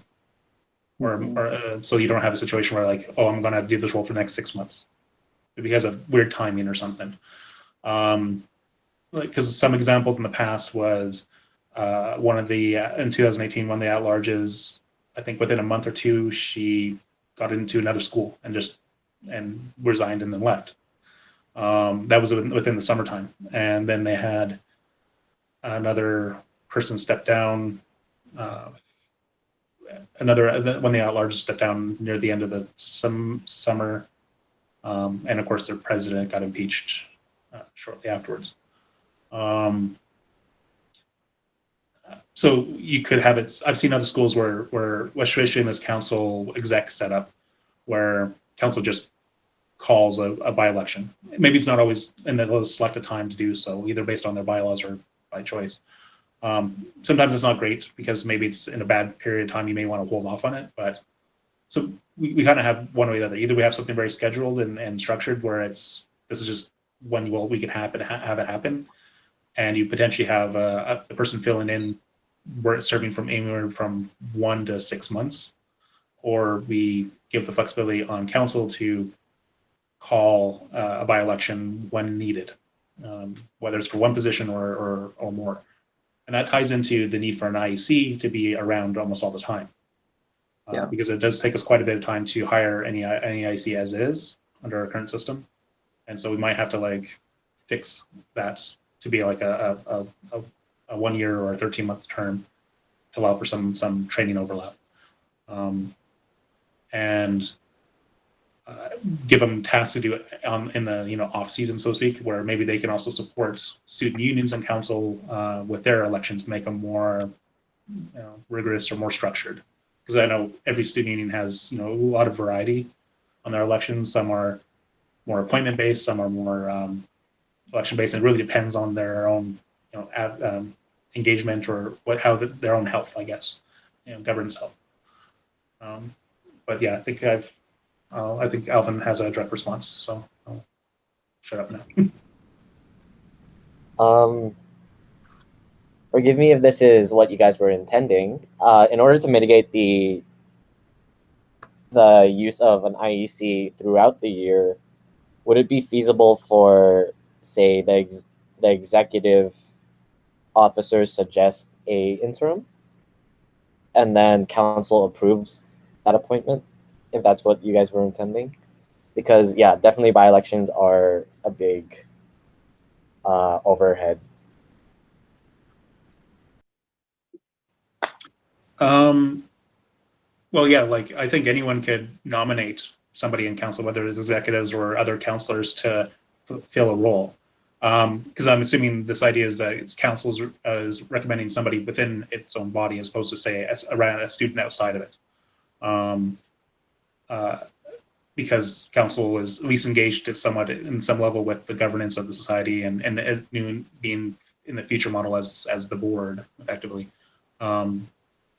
Or so you don't have a situation where like, oh, I'm going to do this role for the next 6 months because of weird timing or something. Because some examples in the past was in 2018, one of the at-larges, I think within a month or two, she got into another school and resigned and then left. That was within the summertime. And then they had another person step down. One of the at-larges stepped down near the end of the summer. And of course, their president got impeached shortly afterwards. So you could have it. I've seen other schools where especially in this council exec setup, where council just calls a by-election. Maybe it's not always, and they'll select a time to do so, either based on their bylaws or by choice. Sometimes it's not great because maybe it's in a bad period of time. You may want to hold off on it, but so we kind of have one way or the other. Either we have something very scheduled and structured where this is just when we can have it happen, and you potentially have a person filling in, serving from anywhere from 1 to 6 months, or we give the flexibility on council to call a by-election when needed, whether it's for one position or more. And that ties into the need for an IEC to be around almost all the time. Because it does take us quite a bit of time to hire any IEC as is under our current system. And so we might have to like fix that to be like a 1 year or a 13-month term to allow for some training overlap. And give them tasks to do it in the off season, so to speak, where maybe they can also support student unions and council with their elections, make them more rigorous or more structured. Because I know every student union has a lot of variety on their elections. Some are more appointment based, some are more election based, and it really depends on their own engagement or their own health, I guess, governance health. But yeah, I think Alvin has a direct response, so I'll shut up now. Forgive me if this is what you guys were intending. In order to mitigate the use of an IEC throughout the year, would it be feasible for, say, the executive officers suggest a interim, and then council approves that appointment, if that's what you guys were intending? Because yeah, definitely by-elections are a big overhead. Well, yeah, like I think anyone could nominate somebody in council, whether it's executives or other councilors, to fill a role. Because I'm assuming this idea is that it's council is recommending somebody within its own body as opposed to say around a student outside of it. Because council is at least engaged at somewhat in some level with the governance of the society and being in the future model as the board effectively.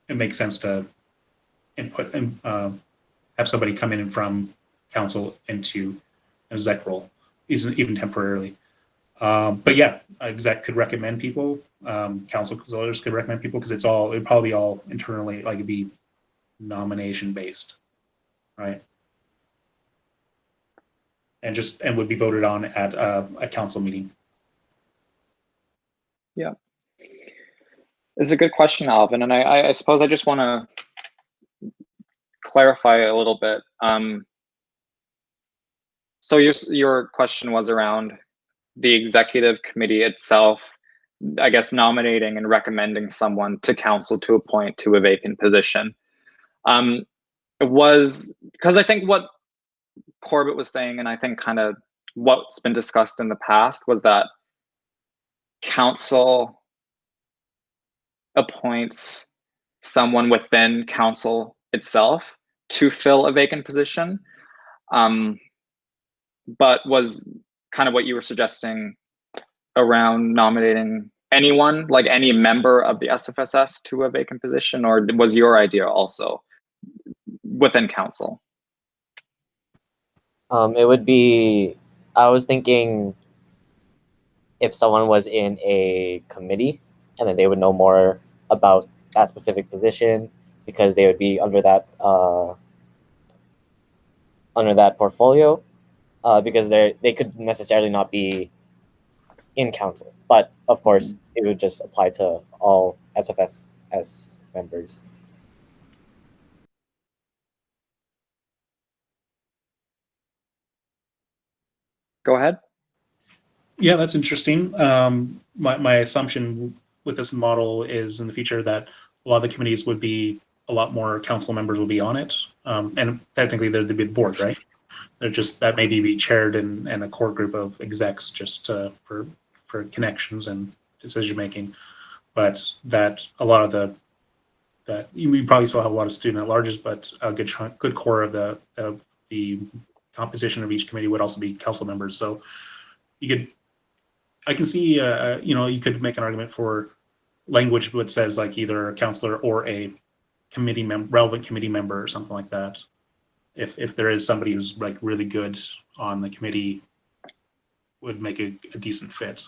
It makes sense to input and have somebody come in from council into an exec role, even temporarily. But yeah, exec could recommend people. Council controllers could recommend people because it'd probably be all internally, like it'd be nomination based, right? And would be voted on at a council meeting. Yeah, it's a good question, Alvin, and I suppose I just want to clarify a little bit. So your question was around the executive committee itself, I guess, nominating and recommending someone to council to appoint to a vacant position. It was because I think what Corbett was saying, and I think kind of what's been discussed in the past, was that council appoints someone within council itself to fill a vacant position. But was kind of what you were suggesting around nominating anyone, like any member of the SFSS to a vacant position, or was your idea also within council? It would be, I was thinking if someone was in a committee and then they would know more about that specific position because they would be under that portfolio, because they could necessarily not be in council, but of course it would just apply to all SFSS members. Go ahead. Yeah, that's interesting. My assumption with this model is in the future that a lot of the committees would be a lot more council members will be on it, and technically there'd be the board, right? They're just that maybe be chaired and a core group of execs just for connections and decision making, but that a lot of that you probably still have a lot of student at larges, but a good core of the composition of each committee would also be council members. So I can see, you could make an argument for language that says like either a counselor or a relevant committee member or something like that. If there is somebody who's like really good on the committee, would make a decent fit.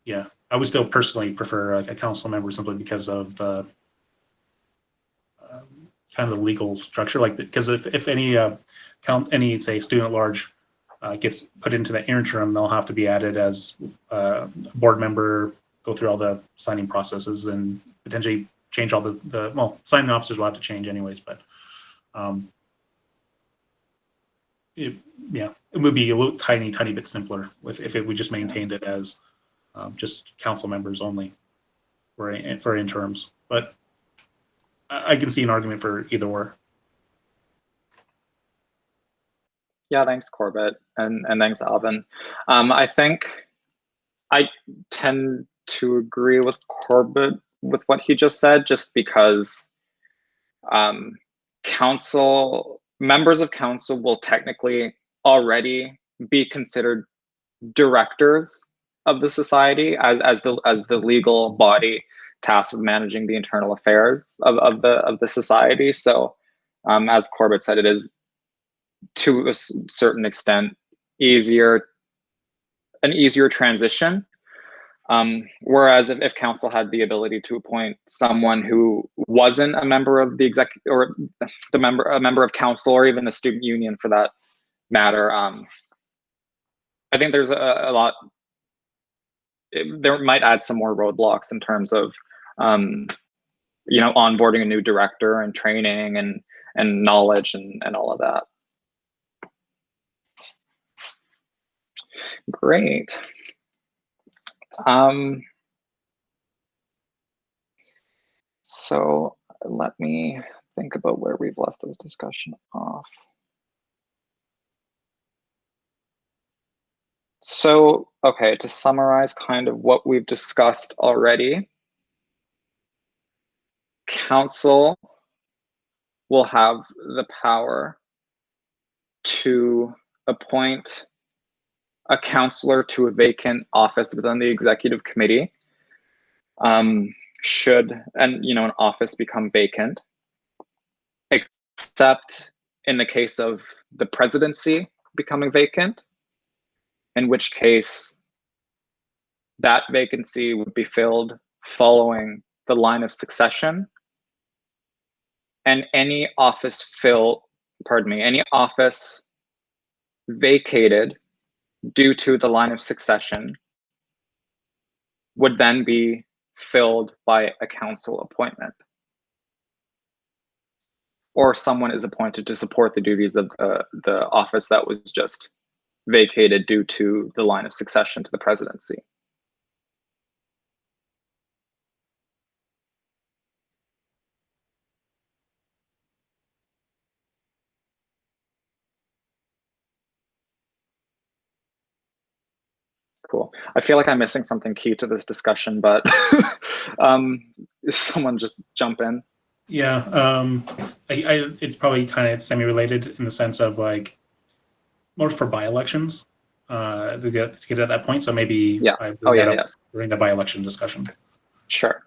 Yeah, I would still personally prefer a council member simply because of the kind of the legal structure. Like, because if any say student at large gets put into the interim, they'll have to be added as a board member, go through all the signing processes, and potentially change all the signing officers will have to change anyways, but it would be a little tiny bit simpler if we just maintained it as just council members only for interims. But I can see an argument for either or. Yeah, thanks, Corbett, and thanks, Alvin. I think I tend to agree with Corbett with what he just said, just because members of council will technically already be considered directors of the society as the legal body tasked with managing the internal affairs of the society. So, as Corbett said, it is to a certain extent an easier transition. Whereas if council had the ability to appoint someone who wasn't a member of the executive or a member of council, or even the student union for that matter, I think there's a lot. There might add some more roadblocks in terms of onboarding a new director and training and knowledge and all of that. Great. So let me think about where we've left this discussion off. So, okay, to summarize kind of what we've discussed already, council will have the power to appoint a counselor to a vacant office within the executive committee. Should an office become vacant, except in the case of the presidency becoming vacant, in which case that vacancy would be filled following the line of succession, and any office vacated due to the line of succession would then be filled by a council appointment, or someone is appointed to support the duties of the office that was just vacated due to the line of succession to the presidency. I feel like I'm missing something key to this discussion, but someone just jump in. Yeah, it's probably kind of semi-related in the sense of like more for by-elections to get to that point. So maybe Yeah. I Oh yeah. that up Yes. during the by-election discussion. Sure.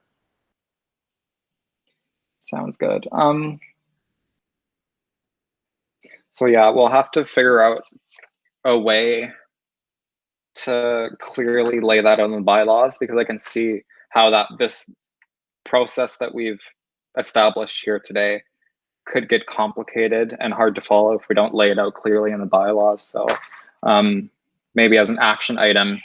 Sounds good. So yeah, we'll have to figure out a way to clearly lay that out in the bylaws, because I can see how this process that we've established here today could get complicated and hard to follow if we don't lay it out clearly in the bylaws. So maybe as an action item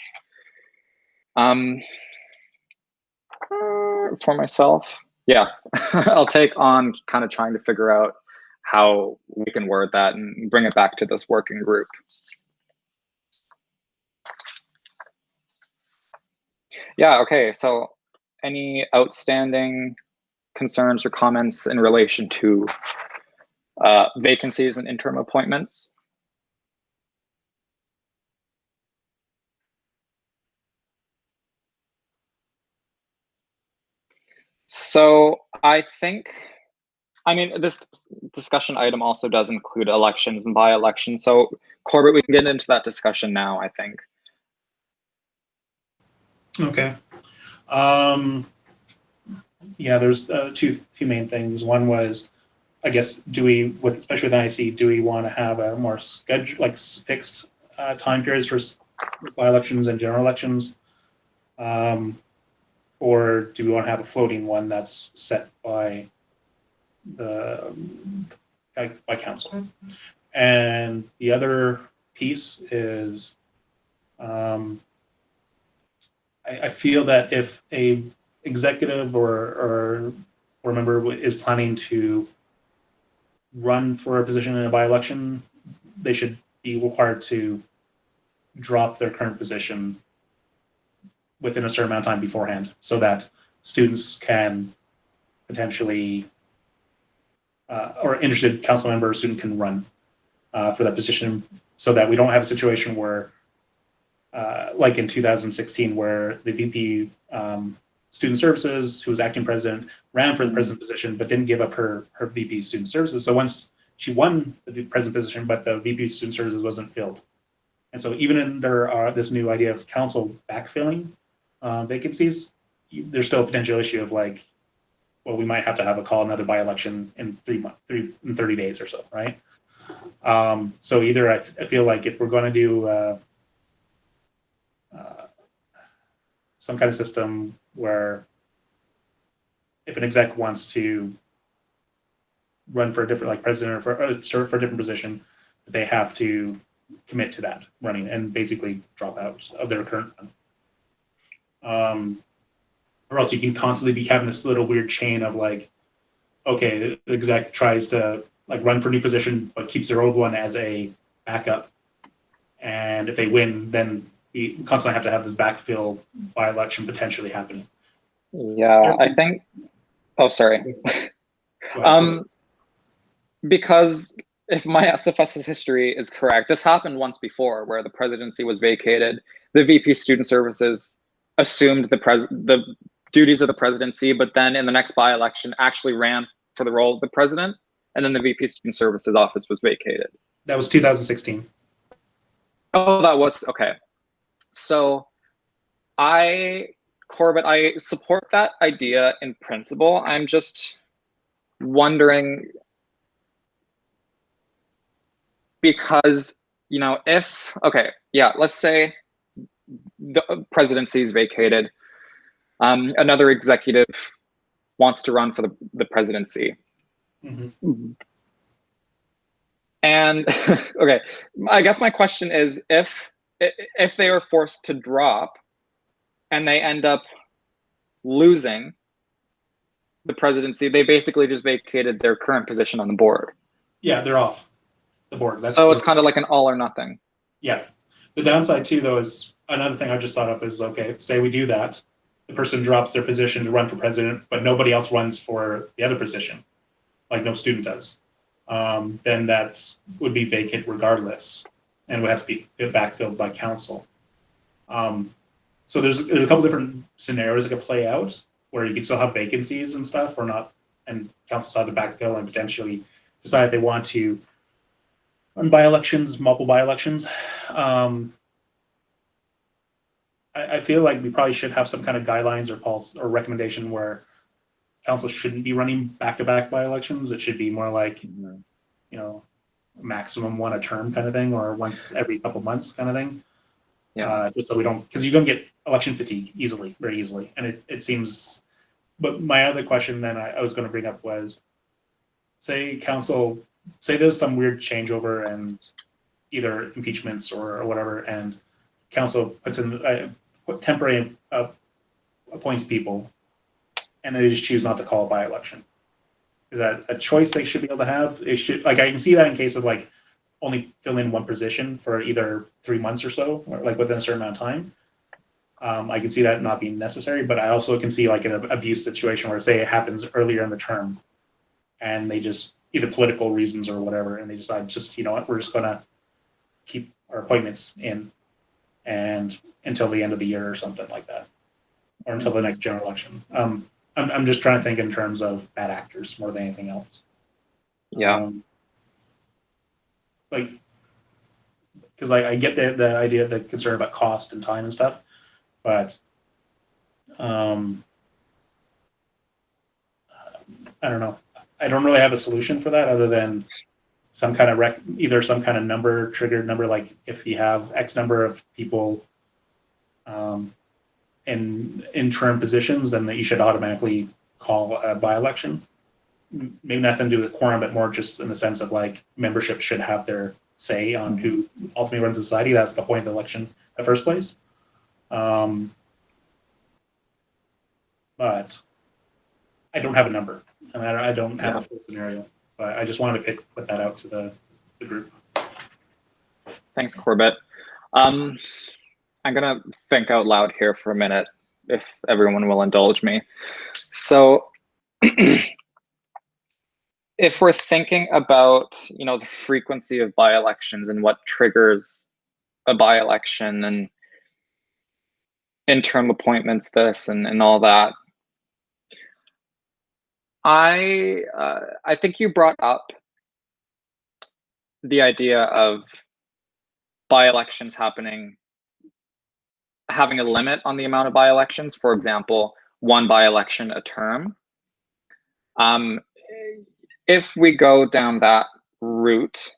for myself, yeah, I'll take on kind of trying to figure out how we can word that and bring it back to this working group. Yeah, okay, so any outstanding concerns or comments in relation to vacancies and interim appointments? So I mean, this discussion item also does include elections and by-elections. So Corbett, we can get into that discussion now, I think. Okay. Yeah, there's two main things. One was, I guess, especially with NIC, do we want to have a more fixed time periods for by-elections and general elections? Or do we want to have a floating one that's set by by council? And the other piece is, I feel that if a executive or member is planning to run for a position in a by-election, they should be required to drop their current position within a certain amount of time beforehand, so that students can potentially, or interested council member or student can run for that position, so that we don't have a situation where, like in 2016, where the VP Student Services, who was acting president, ran for the president position, but didn't give up her VP Student Services. So once she won the president position, but the VP Student Services wasn't filled. And so even under this new idea of council backfilling vacancies, there's still a potential issue of like, well, we might have to have another by-election in 30 days or so, right? So either I feel like if we're going to do some kind of system where if an exec wants to run for a different, like president, or serve for a different position, they have to commit to that running and basically drop out of their current one. Or else you can constantly be having this little weird chain of like, okay, the exec tries to like run for a new position, but keeps their old one as a backup. And if they win, then we constantly have to have this backfill by-election potentially happening. Yeah, I think, oh, sorry. Because if my SFSS history is correct, this happened once before where the presidency was vacated. The VP Student Services assumed the duties of the presidency, but then in the next by-election actually ran for the role of the president, and then the VP Student Services office was vacated. That was 2016. Oh, that was, okay. So Corbett, I support that idea in principle. I'm just wondering, because, you know, let's say the presidency is vacated. Another executive wants to run for the presidency. Mm-hmm. And okay, I guess my question is, if they are forced to drop and they end up losing the presidency, they basically just vacated their current position on the board. Yeah, they're off the board. So it's kind of like an all or nothing. Yeah. The downside too, though, is another thing I just thought of is, okay, say we do that, the person drops their position to run for president, but nobody else runs for the other position, like no student does. Then that would be vacant regardless, and would have to be backfilled by council. So there's a couple different scenarios that could play out where you can still have vacancies and stuff or not, and council decide to backfill and potentially decide if they want to run by-elections, multiple by-elections. I feel like we probably should have some kind of guidelines or policy or recommendation where council shouldn't be running back-to-back by-elections. It should be more like, you know, maximum one a term kind of thing, or once every couple months kind of thing. Yeah. Just so we don't, because you're going to get election fatigue easily, very easily. And it seems, but my other question then I was going to bring up was, say council, say there's some weird changeover and either impeachments or whatever, and council puts in, temporary appoints people, and they just choose not to call a by-election. Is that a choice they should be able to have? It should, like, I can see that in case of like only fill in one position for either 3 months or so, or like within a certain amount of time. I can see that not being necessary, but I also can see like an abuse situation where, say, it happens earlier in the term, and they just, either political reasons or whatever, and they decide, just, you know what, we're just gonna keep our appointments in and until the end of the year or something like that, or until the next general election. I'm just trying to think in terms of bad actors more than anything else. Yeah. Like, because I get the idea, the concern about cost and time and stuff, but I don't know. I don't really have a solution for that other than some kind of either some kind of number, triggered number, like if you have X number of people in interim positions, then that you should automatically call a by-election. Maybe nothing to do with quorum, but more just in the sense of like membership should have their say on who ultimately runs the society. That's the point of the election in the first place. But I don't have a number, and I don't have a full scenario. But I just wanted to put that out to the group. Thanks, Corbett. I'm gonna think out loud here for a minute, if everyone will indulge me. So if we're thinking about, you know, the frequency of by-elections and what triggers a by-election and interim appointments, this and all that, I think you brought up the idea of by-elections having a limit on the amount of by-elections. For example, one by-election a term. If we go down that route,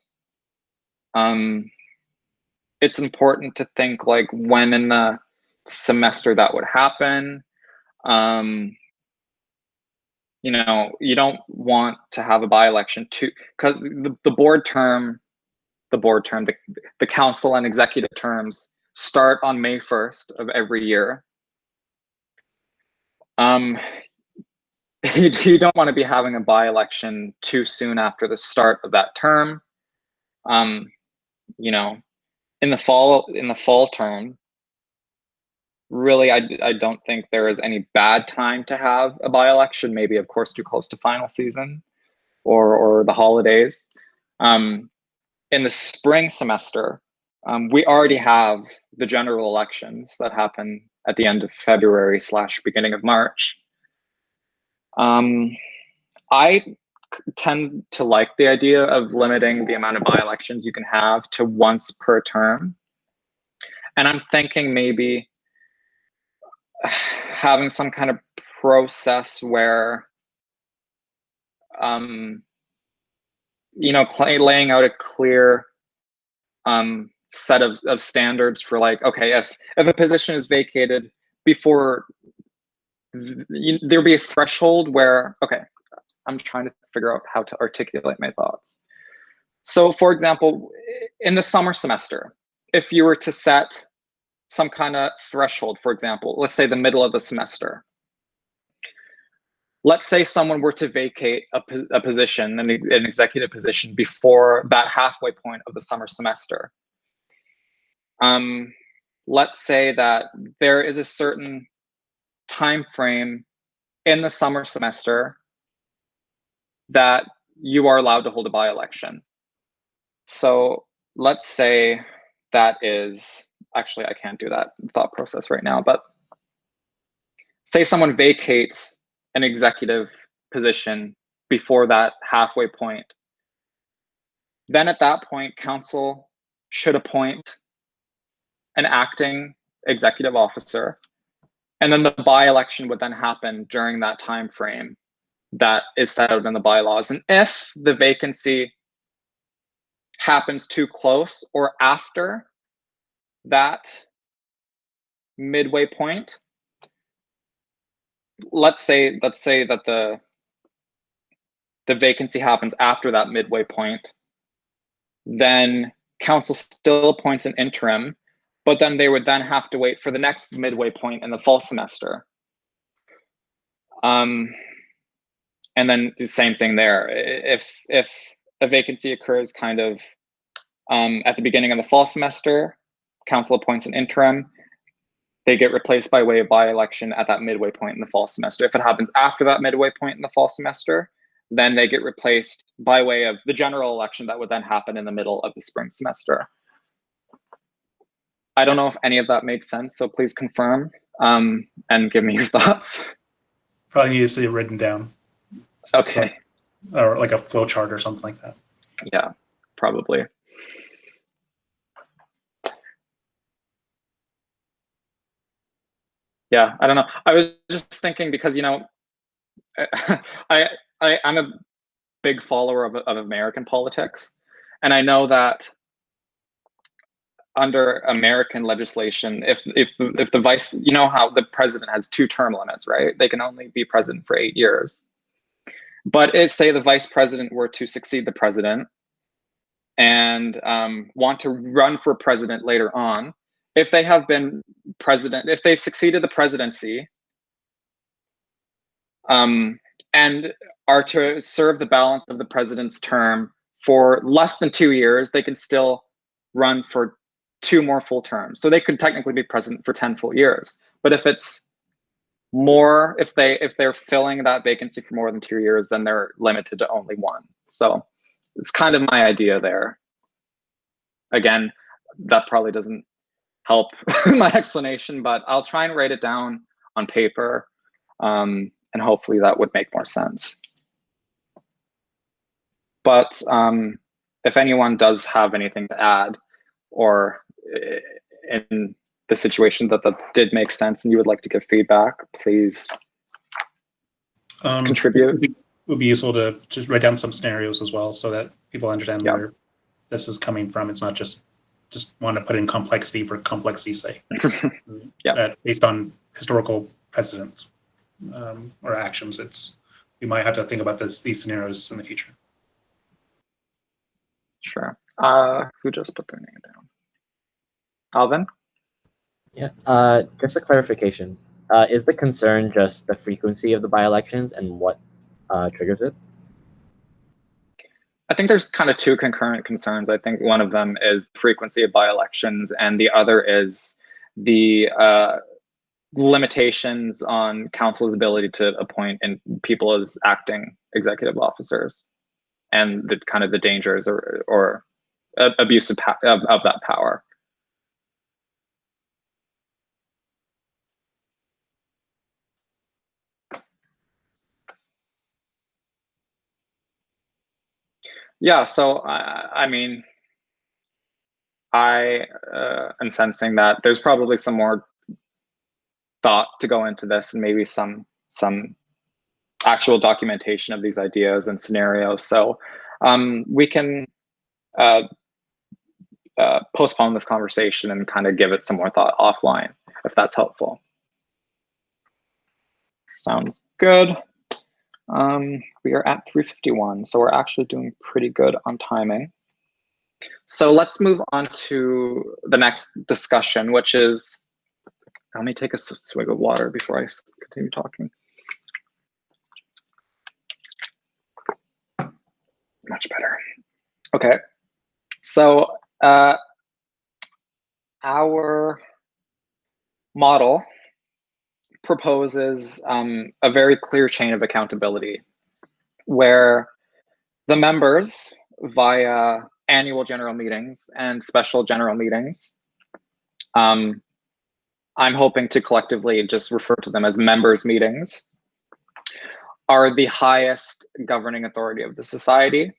it's important to think like when in the semester that would happen. You know, you don't want to have a by-election because the board term, the council and executive terms start on May 1st of every year. You don't want to be having a by-election too soon after the start of that term. You know, in the fall term, really, I don't think there is any bad time to have a by-election. Maybe, of course, too close to final season or the holidays. In the spring semester, we already have the general elections that happen at the end of February / beginning of March. I tend to like the idea of limiting the amount of by-elections you can have to once per term. And I'm thinking maybe having some kind of process where, you know, laying out a clear set of standards for like, okay, if a position is vacated before, there'll be a threshold where, okay, I'm trying to figure out how to articulate my thoughts. So for example, in the summer semester, if you were to set some kind of threshold, for example, let's say the middle of the semester, let's say someone were to vacate a position, an executive position, before that halfway point of the summer semester. Let's say that there is a certain time frame in the summer semester that you are allowed to hold a by-election. So let's say that is actually, I can't do that thought process right now, but say someone vacates an executive position before that halfway point. Then at that point, council should appoint an acting executive officer. And then the by-election would then happen during that time frame that is set out in the bylaws. And if the vacancy happens too close or after that midway point, let's say that the vacancy happens after that midway point, then council still appoints an interim, but then they would then have to wait for the next midway point in the fall semester. And then the same thing there. If a vacancy occurs kind of at the beginning of the fall semester, council appoints an interim, they get replaced by way of by-election at that midway point in the fall semester. If it happens after that midway point in the fall semester, then they get replaced by way of the general election that would then happen in the middle of the spring semester. I don't know if any of that made sense, so please confirm and give me your thoughts. Probably need to see it written down. Okay. So, or like a flow chart or something like that. Yeah, probably. Yeah, I don't know. I was just thinking because, you know, I'm a big follower of American politics, and I know that under American legislation, if the vice, you know how the president has 2 term limits, right? They can only be president for 8 years. But say the vice president were to succeed the president and want to run for president later on, if they have been president, if they've succeeded the presidency, and are to serve the balance of the president's term for less than 2 years, they can still run for 2 more full terms. So they could technically be president for 10 full years. But if it's more, if they're filling that vacancy for more than 2 years, then they're limited to only 1. So it's kind of my idea there. Again, that probably doesn't help my explanation, but I'll try and write it down on paper, and hopefully that would make more sense. But if anyone does have anything to add, or in the situation that did make sense and you would like to give feedback, please contribute. It would be useful to just write down some scenarios as well so that people understand where this is coming from. It's not just want to put in complexity for complexity's sake. Based on historical precedents or actions, we might have to think about these scenarios in the future. Sure. Who just put their name down? Alvin? Yeah, just a clarification. Is the concern just the frequency of the by-elections and what triggers it? I think there's kind of 2 concurrent concerns. I think one of them is the frequency of by-elections, and the other is the limitations on council's ability to appoint people as acting executive officers, and the kind of the dangers or abuse of that power. Yeah, so I mean, I am sensing that there's probably some more thought to go into this, and maybe some actual documentation of these ideas and scenarios. So we can postpone this conversation and kind of give it some more thought offline, if that's helpful. Sounds good. We are at 3:51, so we're actually doing pretty good on timing. So let's move on to the next discussion, which is, let me take a swig of water before I continue talking. Much better. Okay, so our model proposes a very clear chain of accountability where the members, via annual general meetings and special general meetings, I'm hoping to collectively just refer to them as members' meetings, are the highest governing authority of the society.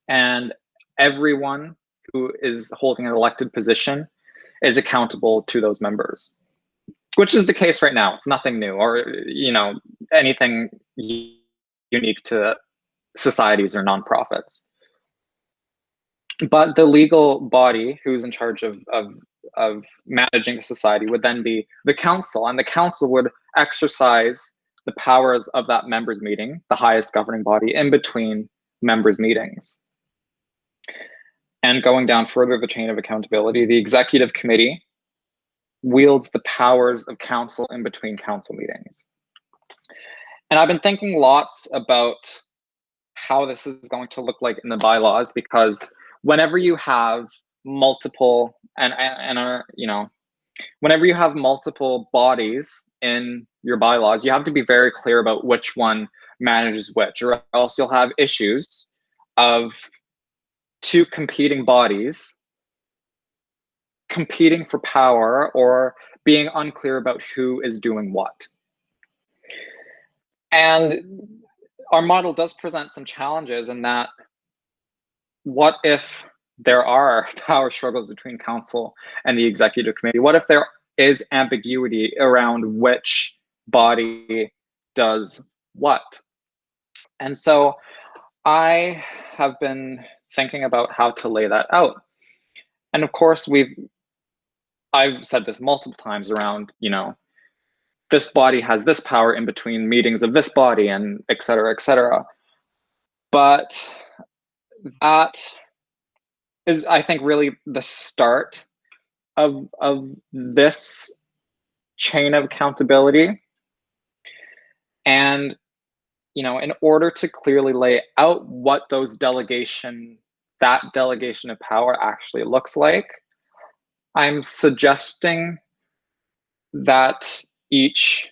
And everyone who is holding an elected position is accountable to those members, which is the case right now. It's nothing new or, you know, anything unique to societies or nonprofits. But the legal body who's in charge of managing the society would then be the council, and the council would exercise the powers of that members meeting, the highest governing body, in between members meetings. And going down further the chain of accountability, the executive committee wields the powers of council in between council meetings. And I've been thinking lots about how this is going to look like in the bylaws, because whenever you have multiple whenever you have multiple bodies in your bylaws, you have to be very clear about which one manages which, or else you'll have issues of two competing bodies competing for power or being unclear about who is doing what. And our model does present some challenges in that, what if there are power struggles between council and the executive committee? What if there is ambiguity around which body does what? And so I have been thinking about how to lay that out. And of course, I've said this multiple times around, you know, this body has this power in between meetings of this body, and et cetera, et cetera. But that is, I think, really the start of this chain of accountability. And, you know, in order to clearly lay out what that delegation of power actually looks like, I'm suggesting that each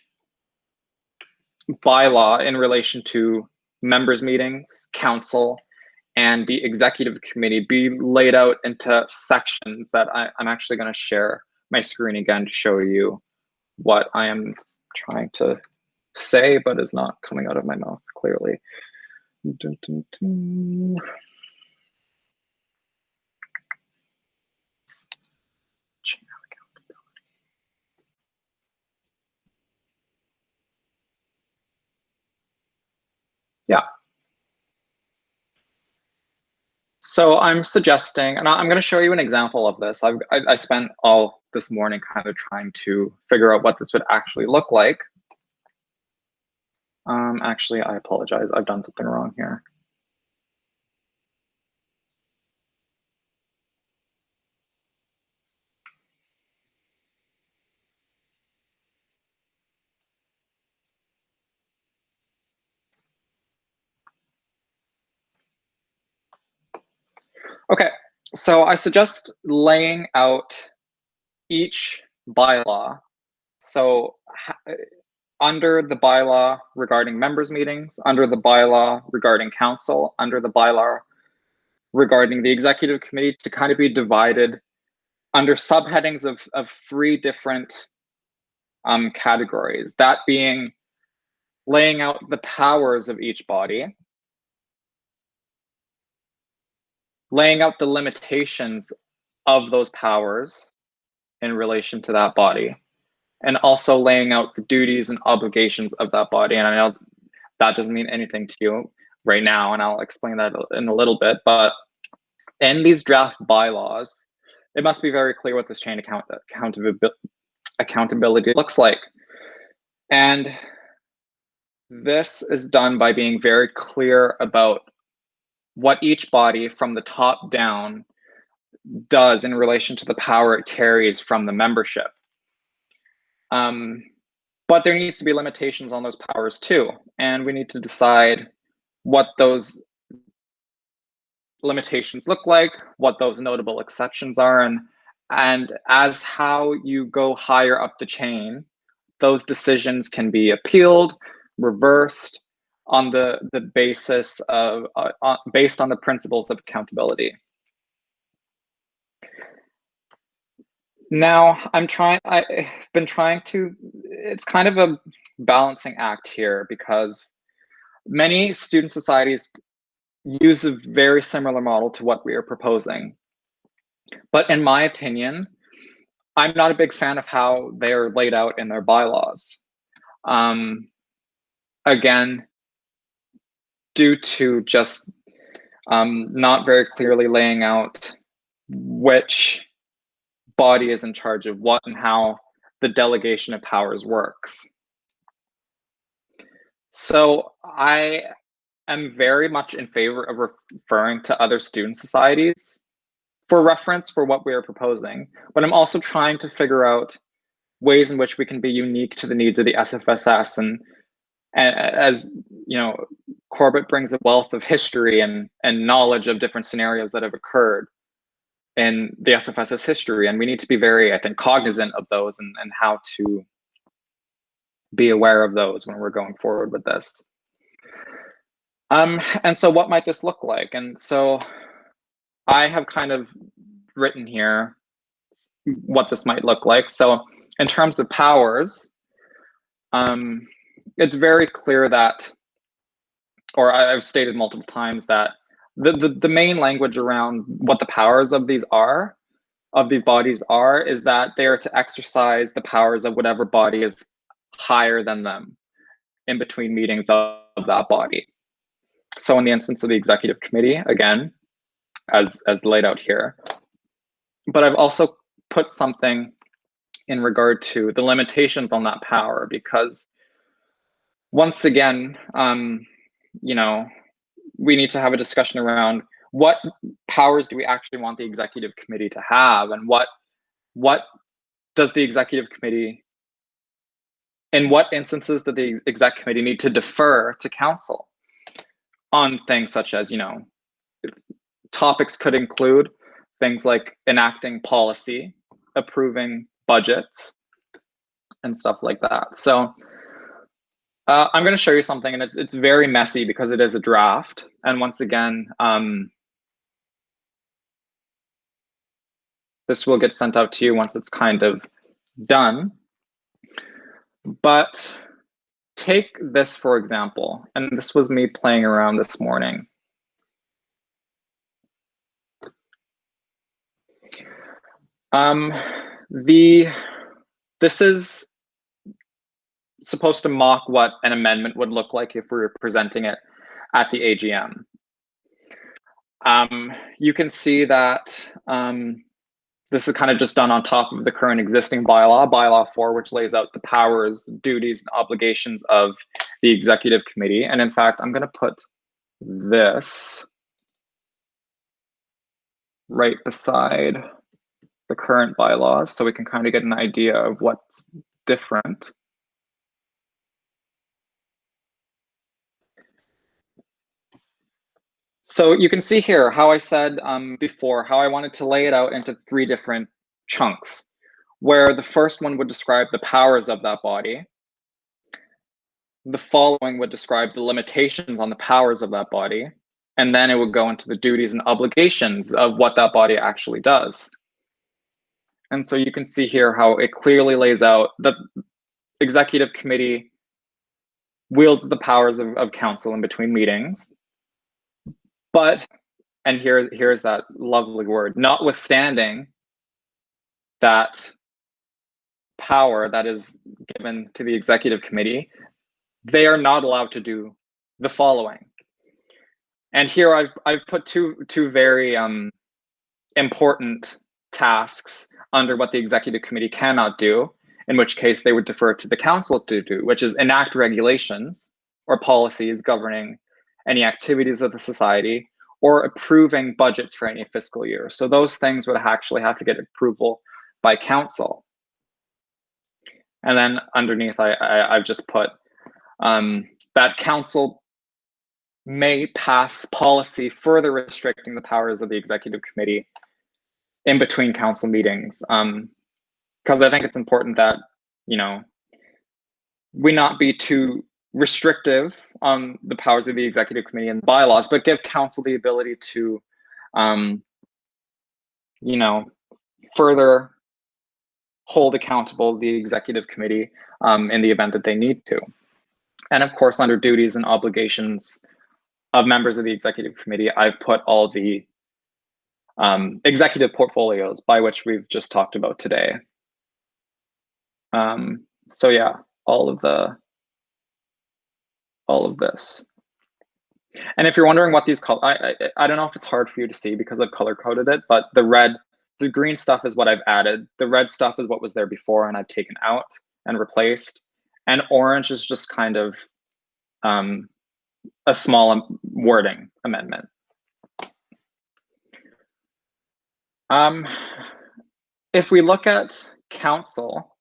bylaw in relation to members meetings, council, and the executive committee be laid out into sections that I'm actually going to share my screen again to show you what I am trying to say, but is not coming out of my mouth clearly. Dun, dun, dun. Yeah. So I'm suggesting, and I'm going to show you an example of this. I spent all this morning kind of trying to figure out what this would actually look like. Actually, I apologize. I've done something wrong here. Okay, so I suggest laying out each bylaw. So under the bylaw regarding members meetings, under the bylaw regarding council, under the bylaw regarding the executive committee, to kind of be divided under subheadings of 3 different categories. That being laying out the powers of each body, laying out the limitations of those powers in relation to that body, and also laying out the duties and obligations of that body. And I know that doesn't mean anything to you right now, and I'll explain that in a little bit, but in these draft bylaws, it must be very clear what this chain accountability looks like. And this is done by being very clear about what each body from the top down does in relation to the power it carries from the membership. But there needs to be limitations on those powers too. And we need to decide what those limitations look like, what those notable exceptions are, and as how you go higher up the chain, those decisions can be appealed, reversed on the basis of based on the principles of accountability. Now I've been trying to, it's kind of a balancing act here because many student societies use a very similar model to what we are proposing. But in my opinion, I'm not a big fan of how they are laid out in their bylaws. Again, due to just not very clearly laying out which body is in charge of what and how the delegation of powers works. So I am very much in favor of referring to other student societies for reference for what we are proposing, but I'm also trying to figure out ways in which we can be unique to the needs of the SFSS. And as you know, Corbett brings a wealth of history and knowledge of different scenarios that have occurred in the SFSS history, and we need to be very, I think, cognizant of those and how to be aware of those when we're going forward with this. And so what might this look like? And so I have kind of written here what this might look like. So in terms of powers, it's very clear that, or I've stated multiple times that the main language around what the powers of these bodies are, is that they are to exercise the powers of whatever body is higher than them in between meetings of that body. So in the instance of the executive committee, again, as laid out here. But I've also put something in regard to the limitations on that power, because once again, you know, we need to have a discussion around what powers do we actually want the executive committee to have, and what does the executive committee, in what instances does the exec committee need to defer to council on things such as, you know, topics could include things like enacting policy, approving budgets, and stuff like that. So I'm going to show you something, and it's very messy because it is a draft. And once again, this will get sent out to you once it's kind of done. But take this, for example, and this was me playing around this morning. This is supposed to mock what an amendment would look like if we were presenting it at the AGM. You can see that this is kind of just done on top of the current existing bylaw, Bylaw 4, which lays out the powers, duties, and obligations of the executive committee. And in fact, I'm going to put this right beside the current bylaws so we can kind of get an idea of what's different. So you can see here how I said before, how I wanted to lay it out into 3 different chunks, where the first one would describe the powers of that body. The following would describe the limitations on the powers of that body. And then it would go into the duties and obligations of what that body actually does. And so you can see here how it clearly lays out that executive committee wields the powers of council in between meetings. But, and here's that lovely word, notwithstanding that power that is given to the executive committee, they are not allowed to do the following. And here I've put two very important tasks under what the executive committee cannot do, in which case they would defer to the council to do, which is enact regulations or policies governing any activities of the society, or approving budgets for any fiscal year. So those things would actually have to get approval by council. And then underneath, I've just put that council may pass policy further restricting the powers of the executive committee in between council meetings. Because I think it's important that, you know, we not be too restrictive on the powers of the executive committee and bylaws, but give council the ability to, you know, further hold accountable the executive committee in the event that they need to. And of course, under duties and obligations of members of the executive committee, I've put all the executive portfolios by which we've just talked about today. So yeah, all of this. And if you're wondering what these I don't know if it's hard for you to see because I've color coded it, but the green stuff is what I've added. The red stuff is what was there before and I've taken out and replaced. And orange is just kind of a small wording amendment. If we look at council,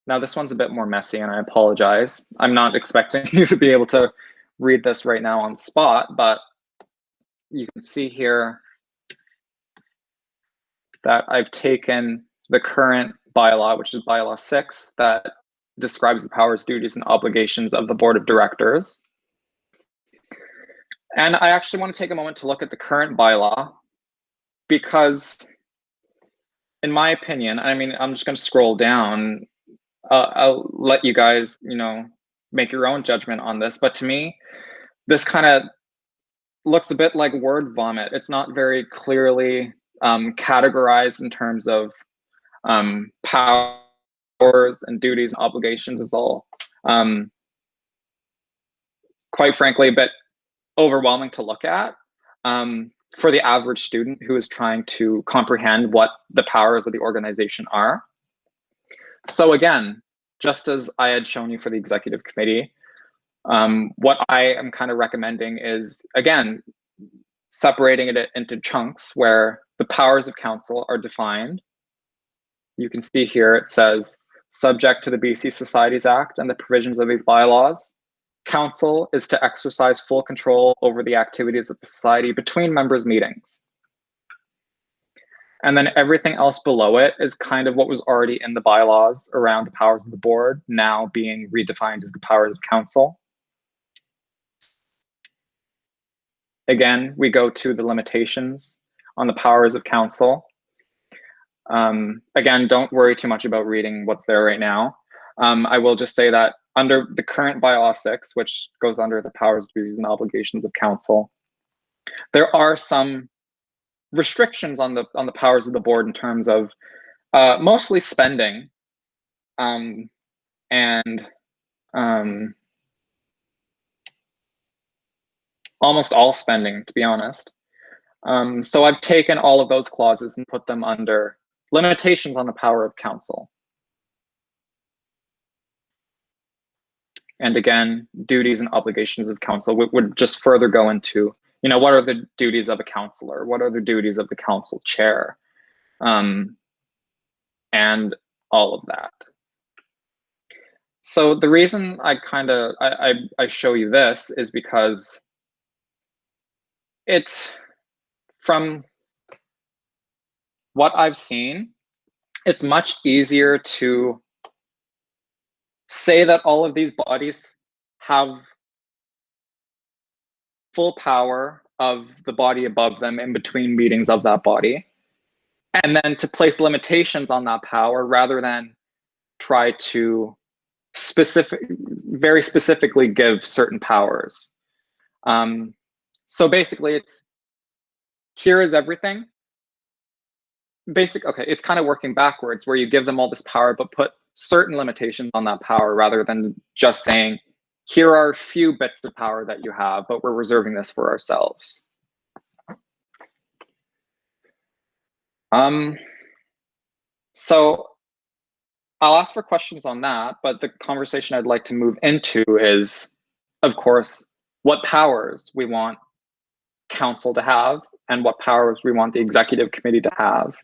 now this one's a bit more messy and I apologize. I'm not expecting you to be able to read this right now on the spot, but you can see here that I've taken the current bylaw, which is bylaw 6, that describes the powers, duties, and obligations of the board of directors. And I actually want to take a moment to look at the current bylaw because, in my opinion, I mean, I'm just going to scroll down. I'll let you guys, make your own judgment on this. But to me, this kind of looks a bit like word vomit. It's not very clearly categorized in terms of powers and duties and obligations. Is all, quite frankly, a bit overwhelming to look at for the average student who is trying to comprehend what the powers of the organization are. So again, just as I had shown you for the executive committee, what I am kind of recommending is, again, separating it into chunks where the powers of council are defined. You can see here it says, subject to the BC Societies Act and the provisions of these bylaws, council is to exercise full control over the activities of the society between members' meetings. And then everything else below it is kind of what was already in the bylaws around the powers of the board, now being redefined as the powers of council. Again, we go to the limitations on the powers of council. Again, don't worry too much about reading what's there right now. I will just say that under the current bylaw 6, which goes under the powers, duties, and obligations of council, there are some restrictions on the powers of the board in terms of mostly spending and almost all spending, to be honest. So I've taken all of those clauses and put them under limitations on the power of council. And again, duties and obligations of council would just further go into, what are the duties of a councillor? What are the duties of the council chair? And all of that. So the reason I show you this is because it's, from what I've seen, it's much easier to say that all of these bodies have full power of the body above them in between meetings of that body, and then to place limitations on that power rather than try to very specifically give certain powers. So basically it's, here is everything. Okay, it's kind of working backwards where you give them all this power, but put certain limitations on that power rather than just saying, here are a few bits of power that you have, but we're reserving this for ourselves. So I'll ask for questions on that, but the conversation I'd like to move into is, of course, what powers we want council to have and what powers we want the executive committee to have,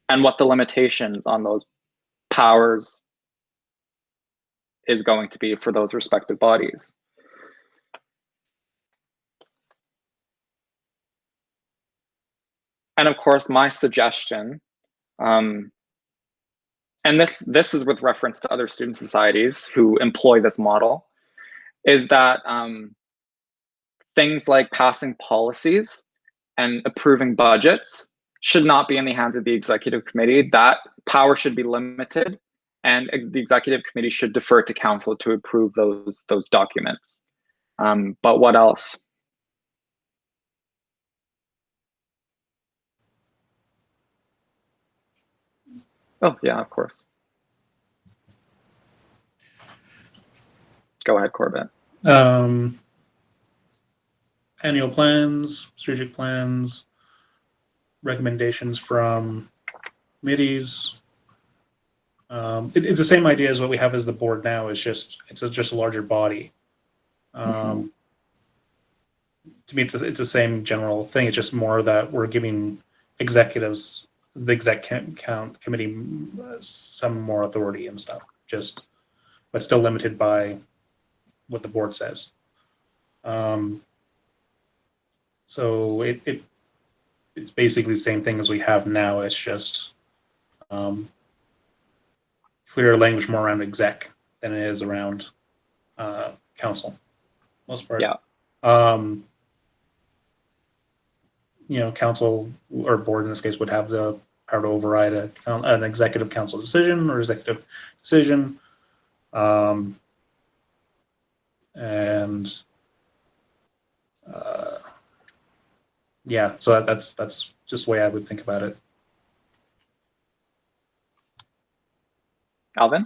and what the limitations on those powers is going to be for those respective bodies. And of course, my suggestion, and this is with reference to other student societies who employ this model, is that things like passing policies and approving budgets should not be in the hands of the executive committee. That power should be limited, and the executive committee should defer to council to approve those documents. But what else? Oh, yeah, of course. Go ahead, Corbett. Annual plans, strategic plans, recommendations from committees. It's the same idea as what we have as the board now. It's just a larger body. To me, it's the same general thing. It's just more that we're giving executives, the exec count committee, some more authority and stuff. But still limited by what the board says. So it's basically the same thing as we have now. It's just clearer language more around exec than it is around council. Most part. Yeah. Council or board in this case would have the power to override an executive council decision or executive decision. Yeah, so that's just the way I would think about it. Alvin?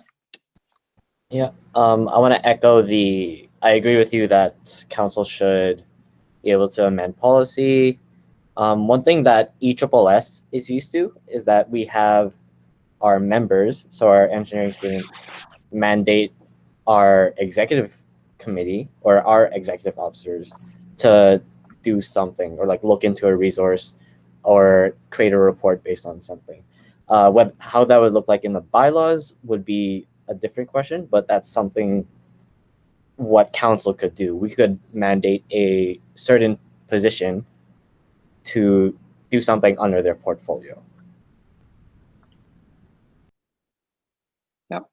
Yeah, I want to echo I agree with you that council should be able to amend policy. One thing that ESSS is used to is that we have our members, so our engineering student, mandate our executive committee or our executive officers to do something or like look into a resource or create a report based on something. How that would look like in the bylaws would be a different question, but that's something what council could do. We could mandate a certain position to do something under their portfolio. Yep.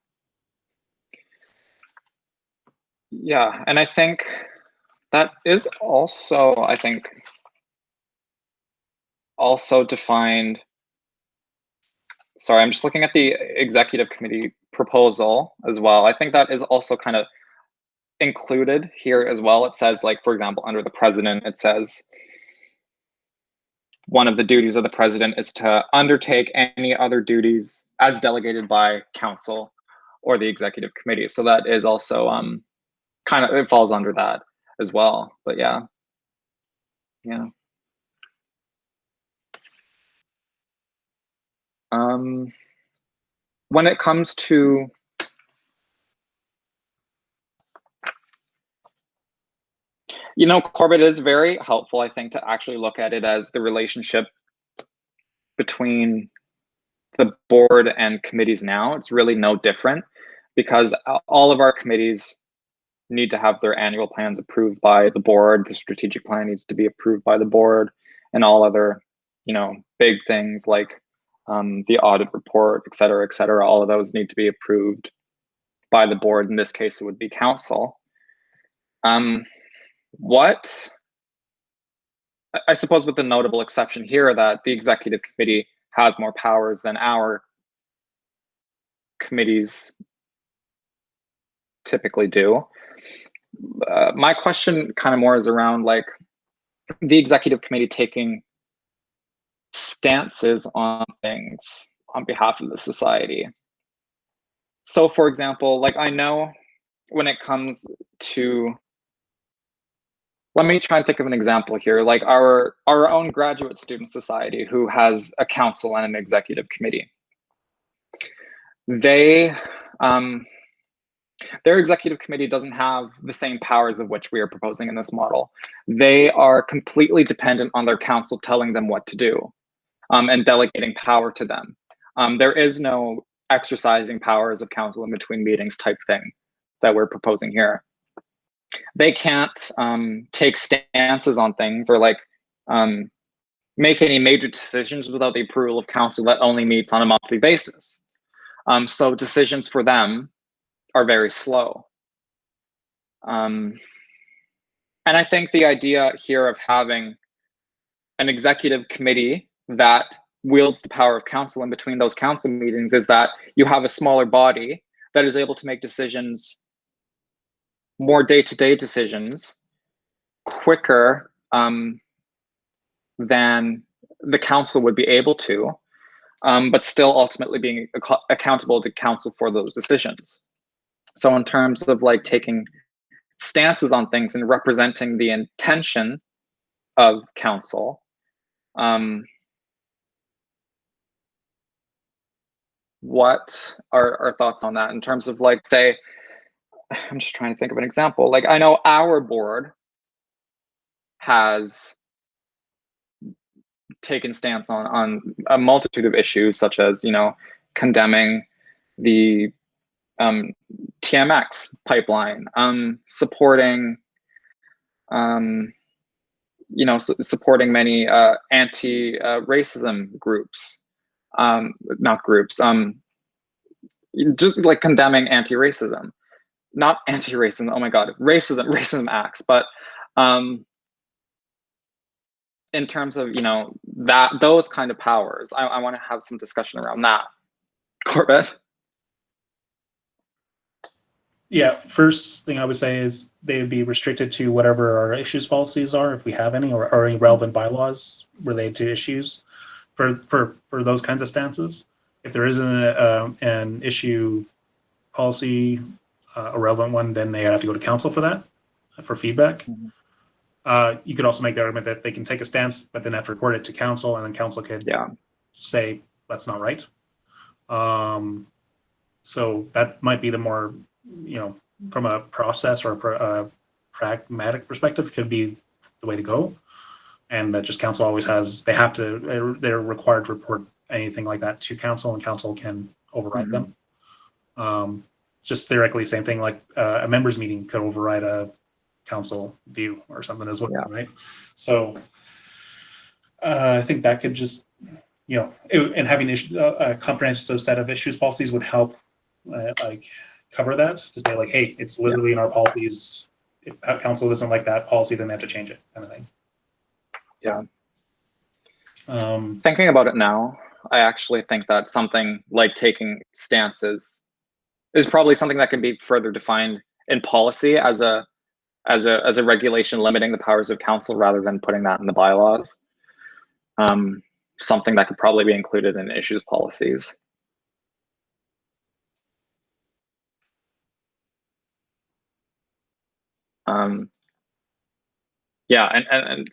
Yeah, and I think that is also, also defined. Sorry, I'm just looking at the executive committee proposal as well. I think that is also kind of included here as well. It says, like, for example, under the president, it says one of the duties of the president is to undertake any other duties as delegated by council or the executive committee. So that is also kind of, it falls under that as well. But yeah. When it comes to Corbett is very helpful, I think, to actually look at it as the relationship between the board and committees now. It's really no different because all of our committees need to have their annual plans approved by the board. The strategic plan needs to be approved by the board, and all other, big things like the audit report, et cetera, all of those need to be approved by the board. In this case, it would be council. What I suppose, with the notable exception here that the executive committee has more powers than our committees typically do. My question kind of more is around like the executive committee taking stances on things on behalf of the society. So for example, like I know when it comes to, let me try and think of an example here, like our own graduate student society who has a council and an executive committee. Their executive committee doesn't have the same powers of which we are proposing in this model. They are completely dependent on their council telling them what to do and delegating power to them. There is no exercising powers of council in between meetings type thing that we're proposing here. They can't take stances on things or like make any major decisions without the approval of council that only meets on a monthly basis. So decisions for them are very slow. And I think the idea here of having an executive committee that wields the power of council in between those council meetings is that you have a smaller body that is able to make decisions, more day-to-day decisions, quicker than the council would be able to, but still ultimately being accountable to council for those decisions. So in terms of like taking stances on things and representing the intention of council, what are our thoughts on that in terms of like, say, I'm just trying to think of an example. Like I know our board has taken stance on a multitude of issues, such as, you know, condemning the TMX pipeline, supporting, you know, supporting many anti-racism groups, not groups, just like condemning anti-racism, not anti-racism. Oh my God, racism acts, but in terms of, you know, those kind of powers, I want to have some discussion around that. Corbett? Yeah, first thing I would say is they would be restricted to whatever our issues policies are, if we have any, or any relevant bylaws related to issues for those kinds of stances. If there isn't an issue policy, a relevant one, then they have to go to council for that, for feedback. Mm-hmm. You could also make the argument that they can take a stance, but then have to report it to council, and then council could say that's not right. So that might be the more, you know, from a process or a pragmatic perspective, could be the way to go. And that just council always has, they're required to report anything like that to council, and council can override them. Just theoretically, same thing like a members meeting could override a council view or something as well, right? So I think that could just, you know, and having a comprehensive set of issues policies would help like cover that, to say like, hey, it's literally in our policies. If council doesn't like that policy, then they have to change it, kind of thing. Yeah. Thinking about it now, I actually think that something like taking stances is probably something that can be further defined in policy as a regulation limiting the powers of council, rather than putting that in the bylaws. Something that could probably be included in issues policies. Yeah, and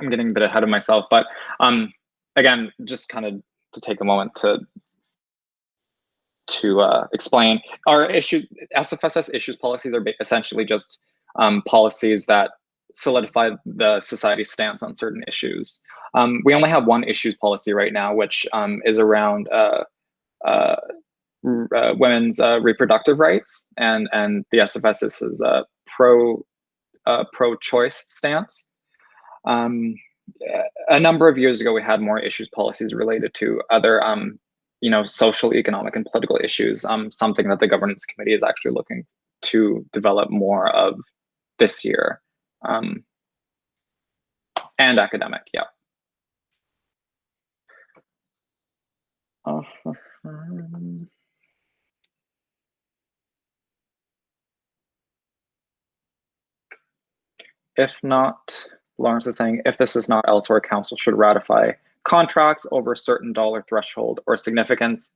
I'm getting a bit ahead of myself, but again, just kind of to take a moment to explain our SFSS issues policies are essentially just policies that solidify the society's stance on certain issues. We only have one issues policy right now, which is around women's reproductive rights, and the SFSS is a pro-choice stance. A number of years ago, we had more issues policies related to other you know, social, economic, and political issues, something that the governance committee is actually looking to develop more of this year. And academic, yeah. If not, Lawrence is saying, if this is not elsewhere, council should ratify contracts over a certain dollar threshold or significance,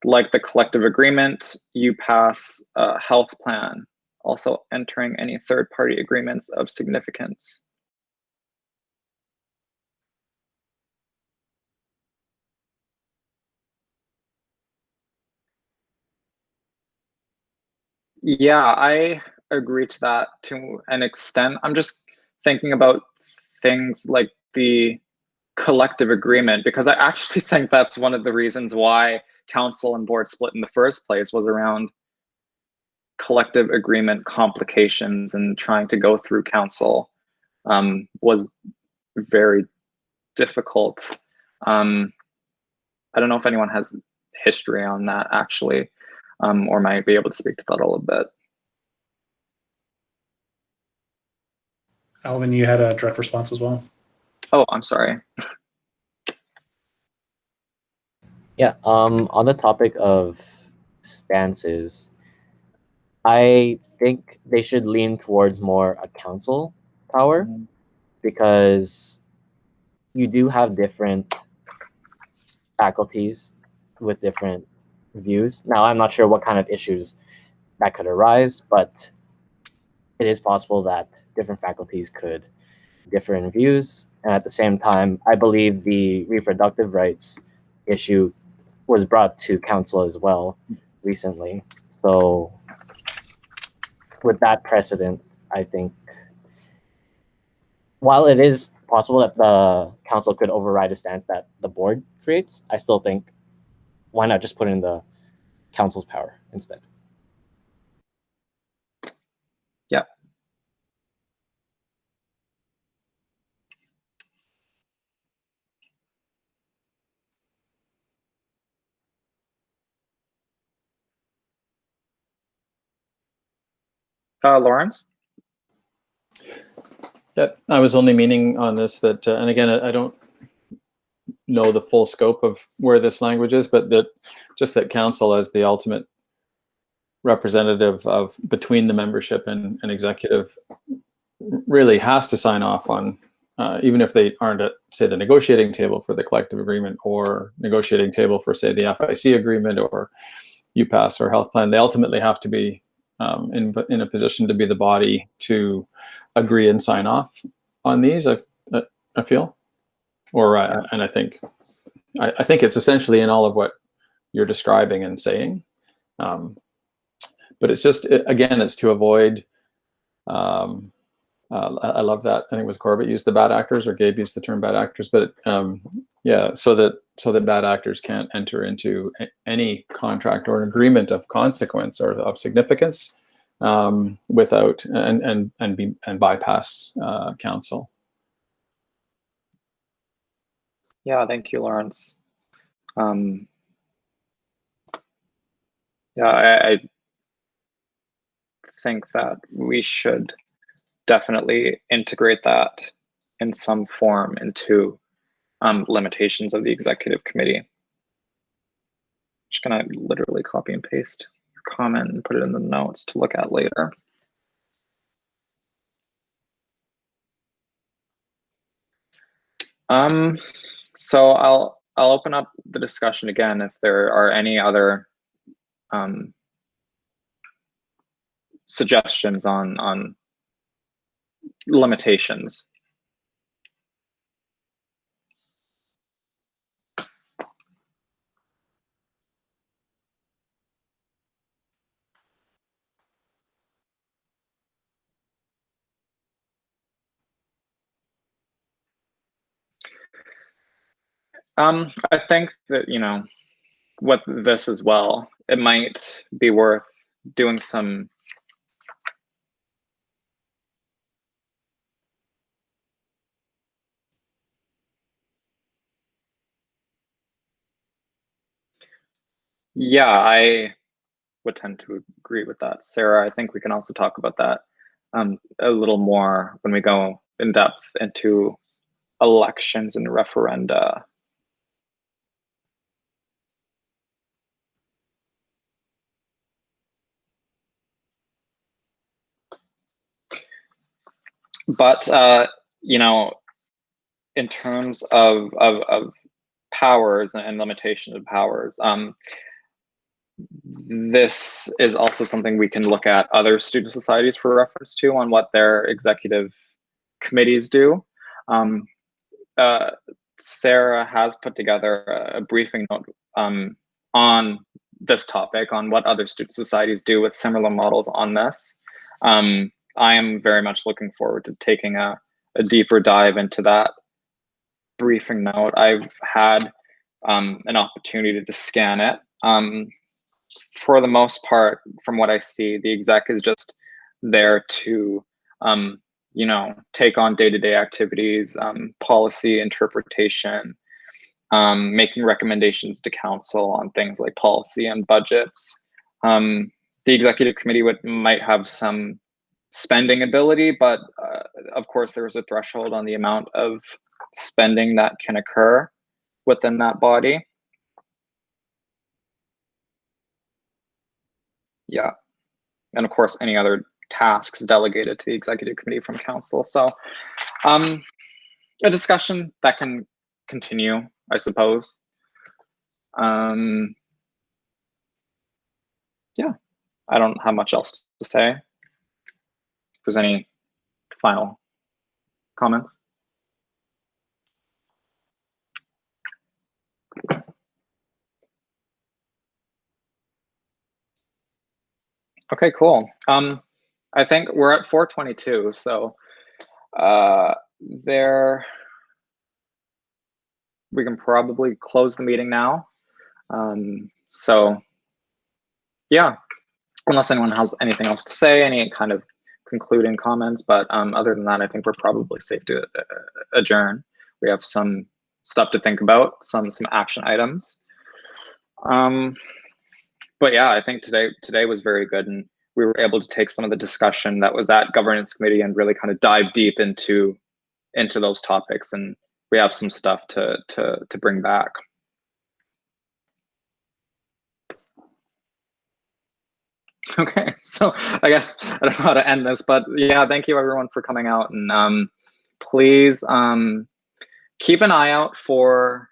like the collective agreement, UPass, health plan, also entering any third-party agreements of significance. Yeah, I agree to that to an extent. I'm just thinking about things like the collective agreement, because I actually think that's one of the reasons why council and board split in the first place, was around collective agreement complications, and trying to go through council was very difficult. I don't know if anyone has history on that actually, or might be able to speak to that a little bit. Alvin, you had a direct response as well. Oh, I'm sorry. Yeah, on the topic of stances, I think they should lean towards more a council power, because you do have different faculties with different views. Now, I'm not sure what kind of issues that could arise, but it is possible that different faculties could differ in views. And at the same time, I believe the reproductive rights issue was brought to council as well recently. So with that precedent, I think while it is possible that the council could override a stance that the board creates, I still think why not just put in the council's power instead? Yeah. Lawrence? Yeah, I was only meaning on this that, and again, I don't know the full scope of where this language is, but that just that council as the ultimate representative of between the membership and executive really has to sign off on, even if they aren't at, say, the negotiating table for the collective agreement or negotiating table for, say, the FIC agreement or UPass or health plan. They ultimately have to be in a position to be the body to agree and sign off on these. I feel, or and I think it's essentially in all of what you're describing and saying. But it's just, again, it's to avoid. I love that. I think it was Corbett used the bad actors, or Gabe used the term bad actors. But yeah, so that bad actors can't enter into any contract or an agreement of consequence or of significance without and bypass council. Yeah, thank you, Lawrence. Yeah, I think that we should definitely integrate that in some form into limitations of the executive committee. Just gonna literally copy and paste your comment and put it in the notes to look at later. So I'll open up the discussion again if there are any other suggestions on limitations. I think that, you know, with this as well, it might be worth doing some I would tend to agree with that. Sarah, I think we can also talk about that a little more when we go in depth into elections and referenda. But you know, in terms of powers and limitations of powers, this is also something we can look at other student societies for reference to on what their executive committees do. Sarah has put together a briefing note on this topic, on what other student societies do with similar models on this. I am very much looking forward to taking a deeper dive into that briefing note. I've had an opportunity to scan it. For the most part, from what I see, the exec is just there to you know, take on day-to-day activities, policy interpretation, making recommendations to council on things like policy and budgets. The executive committee might have some spending ability, but of course there's a threshold on the amount of spending that can occur within that body. Yeah. And of course, any other tasks delegated to the executive committee from council. So a discussion that can continue, I suppose. Yeah, I don't have much else to say. If there's any final comments. Okay, cool. I think we're at 4:22, so we can probably close the meeting now. So yeah, unless anyone has anything else to say, any kind of concluding comments, but other than that, I think we're probably safe to adjourn. We have some stuff to think about, some action items. But yeah, I think today was very good, and we were able to take some of the discussion that was at governance committee and really kind of dive deep into those topics, and we have some stuff to bring back. Okay, so I guess I don't know how to end this, but yeah, thank you everyone for coming out, and please keep an eye out for